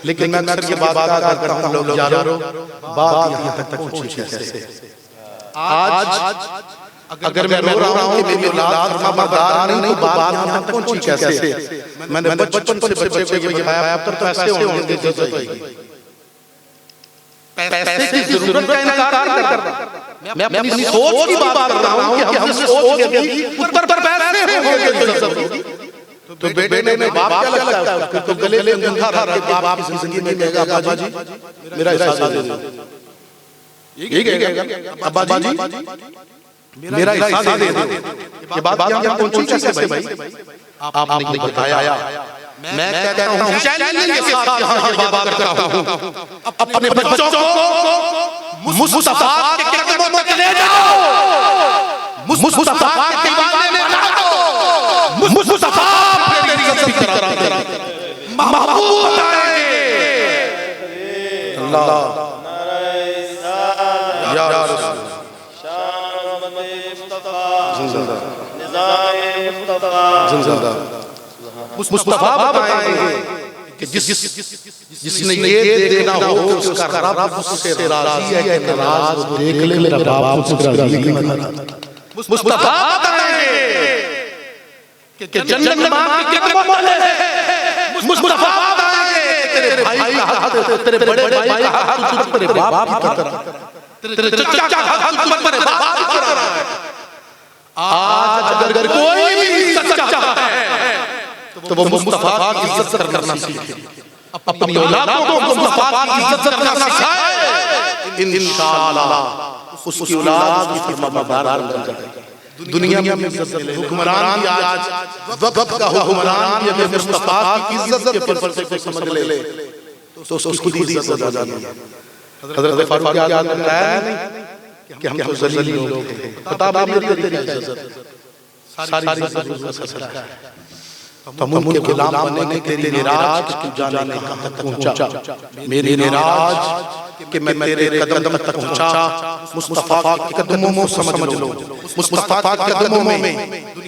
لیکن میں اکثر یہ بات کرتا ہوں لوگ یارو بات یہاں تک پہنچی کیسے. آج اگر میں رو رہا ہوں کہ میری اولاد فرمانبردار نہیں تو بات یہاں تک پہنچی کیسے. میں نے بچپن سے بچے کو یہ بتایا پتر تو ایسے ہونے دے دیتے گی. پیسے کی ضرورت کا انکار نہیں کرتا، میں اپنی سوچ کی بات کر رہا ہوں کہ ہم نے سوچ کی پتر پر پیسے ہوگے تو بیٹے نے باپ کیا لگتا ہے پھر تو گلے میں انگھا رہا کہ باپ کی زندگی میں کہے گا ابا جی میرا حصہ دے دو. یہ کہے گا ابا جی میرا حصہ دے دو. یہ بات کیا پہنچی کیسے بھائی؟ آپ نے بتایا. میں کہتا ہوں چیلنج کے ساتھ یہاں یہ بات کرتا ہوں اپنے بچوں کو مصطفیٰ کے قدموں تک لے جاؤ، مصطفیٰ کے دیوانے میں لا دو، مصطفیٰ میری عزت کرا دے. محبوب آئے اللہ یا رسول زندہ زندہ مصطفیٰ بتائیں گے کہ جس نے یہ دینا ہو کہ اس کا رب اس سے راضی ہے کہ ناراض ہو. دیکھ لے میرا باپ اس سے راضی نہیں. مصطفیٰ بتائیں گے کہ جنت ماں کی قدموں میں. مصطفیٰ بتائیں گے تیرے بھائی کا حق، تیرے بڑے بھائی کا حق تیرے باپ کی طرح، تیرے چچا کا حق تیرے باپ کی طرح ہے. آج اگر کوئی بھی سچا ہے تو وہ مصطفیٰ کی عزت کرنا سیکھے، اپنی اولادوں کو مصطفیٰ کی عزت کرنا سکھائے. انشاءاللہ اس کی اولاد کی فرمانبردار بن جائے. دنیا میں عزت ملے. حکمران بھی آج وقت کا حکمران بھی اگر مصطفیٰ کی عزت کے فلسفے کو سمجھ لے تو اس کی عزت ہو جاتی ہے. حضرت فاروق اعظم نے بتایا نہیں کہ ہم تو ذلیل لوگ ہیں، بتا بھی تیری عزت ساری عزت کا سلسلہ ہے. تم ان کے غلام بنے کہ تیری معراج تو جانے کہاں تک پہنچا، میری معراج کہ میں تیرے قدم تک پہنچا، مصطفیٰ کے قدموں میں سمجھ لو، مصطفیٰ کے قدموں میں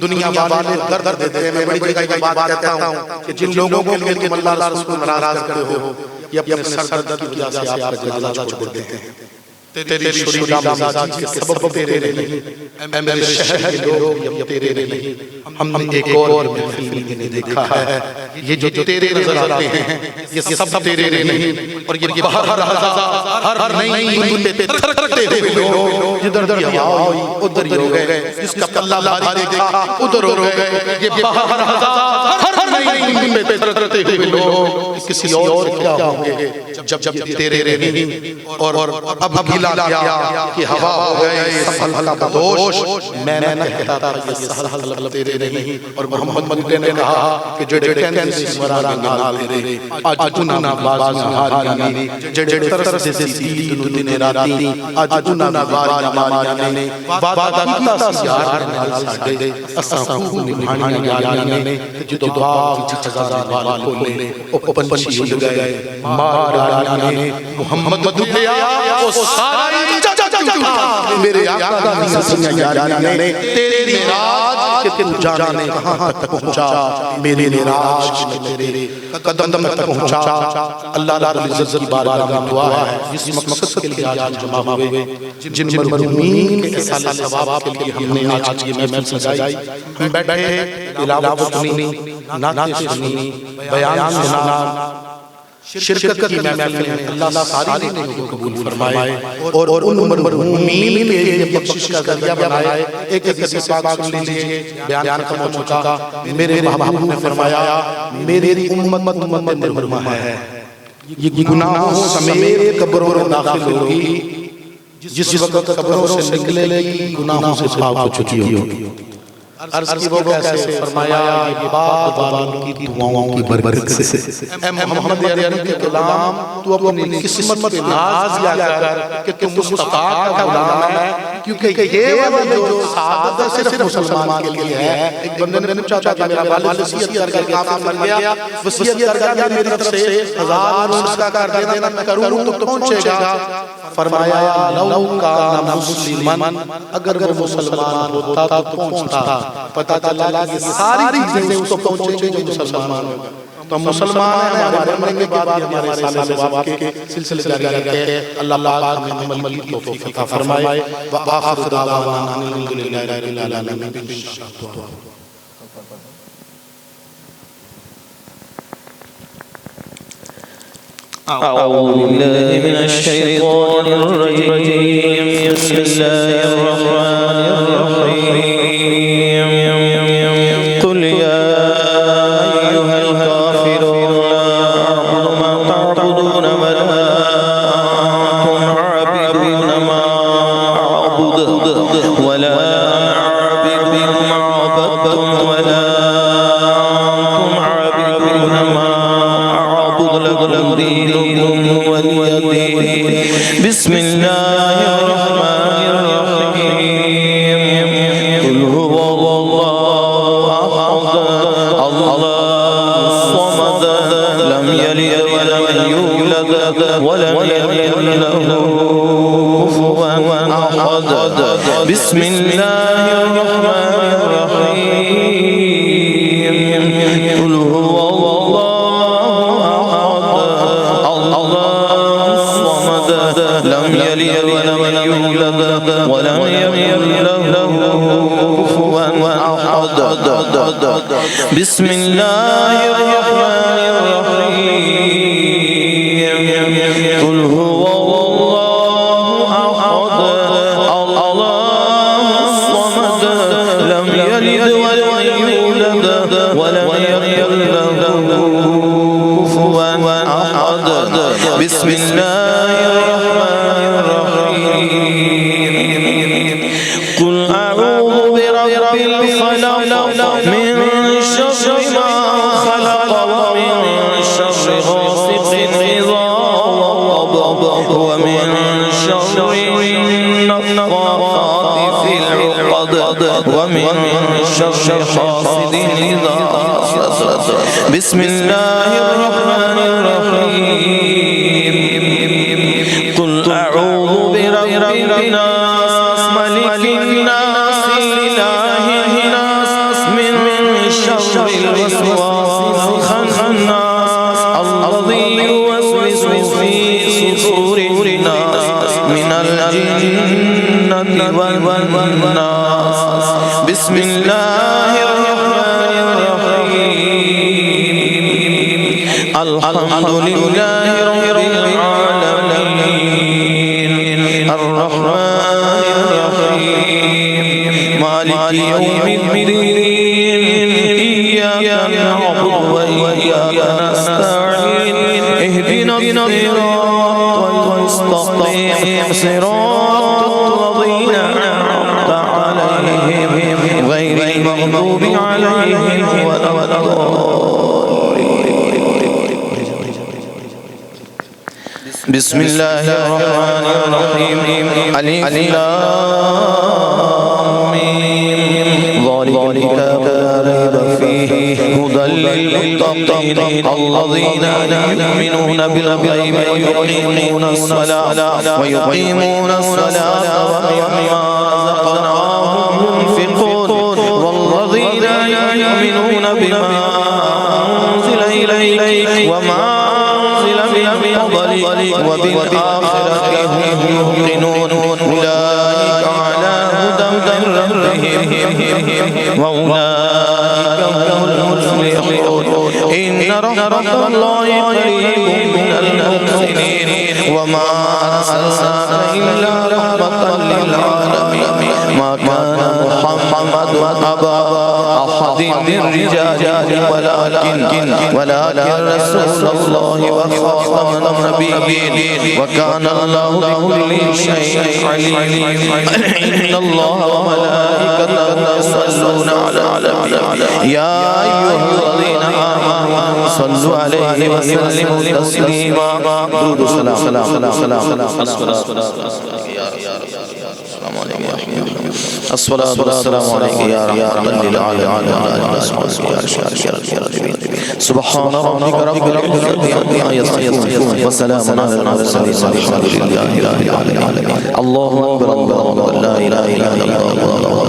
دنیا والے درد دیتے ہیں۔ میں بڑی جگہ کی بات کہتا ہوں کہ جن لوگوں کے لیے تم اللہ رسول کو ناراض کرتے ہو، یہ اپنے سر درد کی وجہ سے آپ کا جنازہ چھوڑ دیتے ہیں۔ تیری شریدہ مزاجی کے سبب تیرے نہیں، اے میرے شہر کے لوگ یہ تیرے نہیں۔ ہم نے ایک اور محفل میں دیکھا ہے، یہ جو تیرے نظر آتے ہیں یہ سب تیرے نہیں، اور یہ باہر ہر نئی دن پہ تھرکتے ہوئے لوگ جدھر بھی آئی ادھر ہی ہو گئے، جس کا پلہ بھاری دیکھا ادھر ہو گئے۔ یہ باہر ہر نئی دن پہ تھرکتے ہوئے لوگ کسی اور کیا ہوں گے جب تیرے نہیں۔ اور اب گلا کیا کہ ہوا ہو گئے سہل کا بدوش، میں نہ کہتا تھا یہ سہل تیرے نہیں، اور محمد نے کہا کہ جڑے کہنے سے مرا نال تیرے، آج انہاں باز ہاری جڑے ترس سے سید دن راتی، آج انہاں باز ہاری وعدہ کیتا سی یار نال ساڈے، اساں خوب نبھانیاں یاریاں نے، جدو باغ چچا وال کھولے او پنچھی اڑ گئے مار ڈالیاں نے، محمد دلیا او سارا میرے آقا کا نسیاں یاریاں نے، تیری معراج کہ تو جانے کہاں تک پہنچا، میرے معراج کہ تیرے قدم تک پہنچا۔ اللہ رب العزت کی بارگاہ میں دعا ہے جس مقصد کے لیے آج جمع ہوئے، جن مرحومین کے اصالہ ثواب کے لیے ہم نے آج یہ محفل سجائی، ہم بیٹھے تلاوت سنی، نعتیں سنی، بیان سنا، شرکت کی محفل میں اللہ ساری نیکیوں کو قبول فرمائے اور ان مرحومین کے لیے بخشش کا ذریعہ بنائے۔ ایک حدیث پاک سن لیجئے، بیان ختم ہو چکا۔ میرے محبوب نے فرمایا میری امت مرحومہ ہے، یہ گناہوں سمیت قبروں میں داخل ہوگی، جس وقت قبروں سے نکلے گی گناہوں سے پاک ہو چکی ہوگی۔ عرض کی وہ کیسے؟ فرمایا یہ باغ والوں کی دعاؤں کی برکت سے۔ اے محمد عربی کے غلام، تو اپنی قسمت پہ ناز یا کر کہ تم مصطفیٰ کا غلام ہے، کیونکہ یہ وہ جو سعادت صرف مسلمان کے لیے ہے۔ ایک بندے نے پوچھا تھا میرا والد وصیت کر کے کافر مر گیا، وصیت کر کے میری طرف سے 1000 صدقہ کر دینا، میں کروں تو پہنچے گا۔ فرمایا لو کان مسلمن، اگر وہ مسلمان ہوتا تو پہنچتا۔ پتہ چلا کہ ساری چیزیں اس کو پہنچیں گے جو مسلمان ہوگا۔ تو ہم مسلمان ہیں، ہمارے مرنے کے بعد بھی ہمارے سالے ثواب کے سلسلے جاری رہتے ہیں۔ اللہ پاک ہمیں عمل کی توفیق عطا فرمائے۔ وآخر دعوانا ان الحمدللہ رب العالمین۔ أعوذ بالله من الشيطان الرجيم، بسم الله الرحمن الرحيم، قل يا أيها الكافرون لا أعبد ما تعبدون ولا أنتم عابدون ما أعبد ولا أعبد ما عبدتم ولا أنتم عابدون ما أعبد لكم دينكم ولي دين. بسم الله الرحمن الرحيم. قل هو الله أحد الله الصمد لم يلد ولم يولد ولم يكن له كفوا أحد. بسم الله الرحمن الرحيم. قل هو لم يلد ولم يولد ولم يكن له كفوا أحد. بسم الله الرحمن الرحيم. قل هو الله أحد الله الصمد لم يلد ولم يولد ولم يكن له كفوا أحد. بسم الله الرحمن الرحيم. قل أعوذ برب الفلق من شر ما خلق ومن شر غاسق إذا وقب ومن شر النفاثات في العقد ومن شر حاسد إذا حسد. بسم الله الرحمن الرحيم قل أعوذ برب الناس ملك الناس إله الناس من شر الوسواس الخناس الذي يوسوس في صدور الناس من الجنة والناس بسم الله الرحمن الرحيم الحمد لله رب العالمين الرحمن الرحيم مالك يوم الدين إياك نعبد وإياك نستعين اهدنا الصراط المستقيم صراط الذين أنعمت عليهم غير المغضوب عليهم ولا الضالين بسم الله الرحمن الرحيم ألف لام ميم ذلك الكتاب لا ريب فيه هدى للمتقين الذين يؤمنون بالغيب ويقيمون الصلاة ومما رزقناهم ينفقون والذين يؤمنون بما أنزل إليك وما أنزل من قبلك وبالآخرة هم يوقنون أولئك على هدى من ربهم وأولئك هم المفلحون إن رحمة الله قريب من المحسنين وما أرسلناك إلا رحمة للعالمين ما كان محمد أبا أحد من رجالكم ولكن رسول الله وخاتم النبيين وكان الله بكل شيء عليما إن الله وملائكته يصلون على النبي يا أيها الذين آمنوا صلوا عليه وسلموا تسليما درود السلام الصلاة والسلام عليك يا رحمة للعالمين سبحان ربك رب العزة عما يصفون وسلام على المرسلين والحمد لله رب العالمين الله أكبر الله أكبر لا إله إلا الله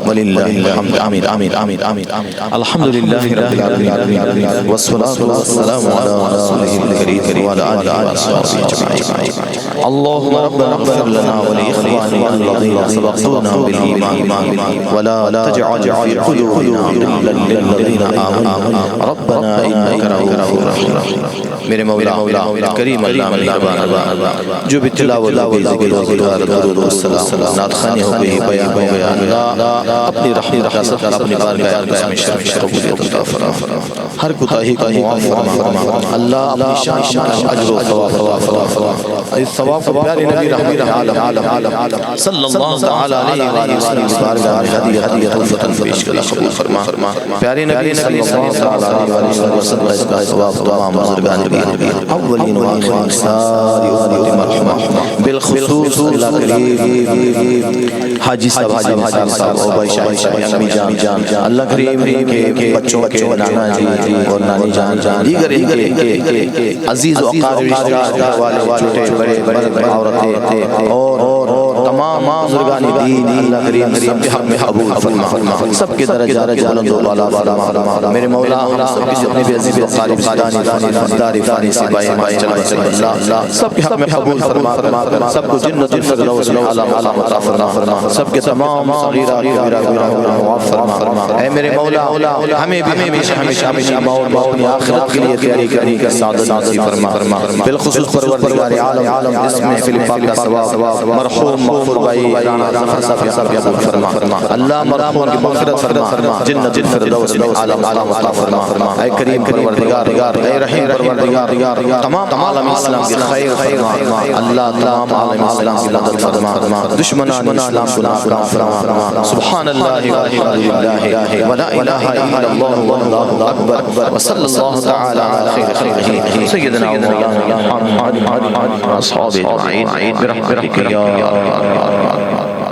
ولله الحمد آمين آمين آمين آمين الحمد لله رب العالمين والصلاة والسلام على رسوله الكريم وعلى آله وصحبه أجمعين اللهم ربنا اغفر لنا ولإخواننا الذين سبقونا بالإيمان ولا تجعل في قلوبنا غلا للذين آمنوا ربنا إنك رؤوف رحيم میرے مولا کریم اللہ مہربان جو بھی تلاوت و ذکر و درود و سلام نعت خوانی ہو گئی بیان ہو گیا اللہ اپنی رحمت کا صدقہ اپنی بارگاہ اقدس میں شرف قبولیت عطا فرما ہر کوتاہی کو معاف فرما اللہ اپنی شان اجر و ثواب اس ثواب کو پیارے نبی رحمت عالم صلی اللہ تعالی علیہ وسلم کی بارگاہ میں ہدیہ تحفۃ پیش کر قبول فرما پیارے نبی صلی اللہ تعالی علیہ وسلم اس کا ثواب تمام بزرگان اولین و آخرین ساری امت مرحومہ بالخصوص اللہ کریم حاجی صاحب حاجی نثار صاحب اور بھائی شاہی امی جان اللہ کریم کے بچوں کے نانا جی اور نانی جان دیگر کے عزیز و اقارب رشتہ والے چھوٹے بڑے عورتیں اور تمام بزرگان دین اللہ کریم سب کے حق میں قبول فرما سب کے درجات بلند و بالا میرے مولا ہم سب کسی اپنے بھی عزیز و اقارب داری فانی سبائی مائی اللہ سب کے حق میں قبول فرما سب کو جنت الفردوس عالم عطا فرما سب کے تمام صغیرہ کبیرہ معاف فرما اے میرے مولا ہمیں بھی ہمیشہ موت اپنی آخرت کے لیے تیاری کرنے کا سعادت نصیب فرما بالخصوص پروردگار عالم جس میں فلپاک کا ثواب مرحوم مغفور بھائی رانا ظفر صاحب قبول فرما اللہ مرحوم کی مغفرت فرما جنت الفردوس عالم عطا فرما اے کریم پروردگار اے رحیم پروردگار تمام عالم اسلام کی خیر فرما اللہ تمام عالم اسلام کی مدد فرما دشمنان اسلام کو ناکام فرما سبحان اللہ والحمدللہ ولا الہ الا اللہ واللہ اکبر وصلی اللہ تعالی علی خیر خلقہ سیدنا مولانا محمد اصحاب اجمعین برحمتک یا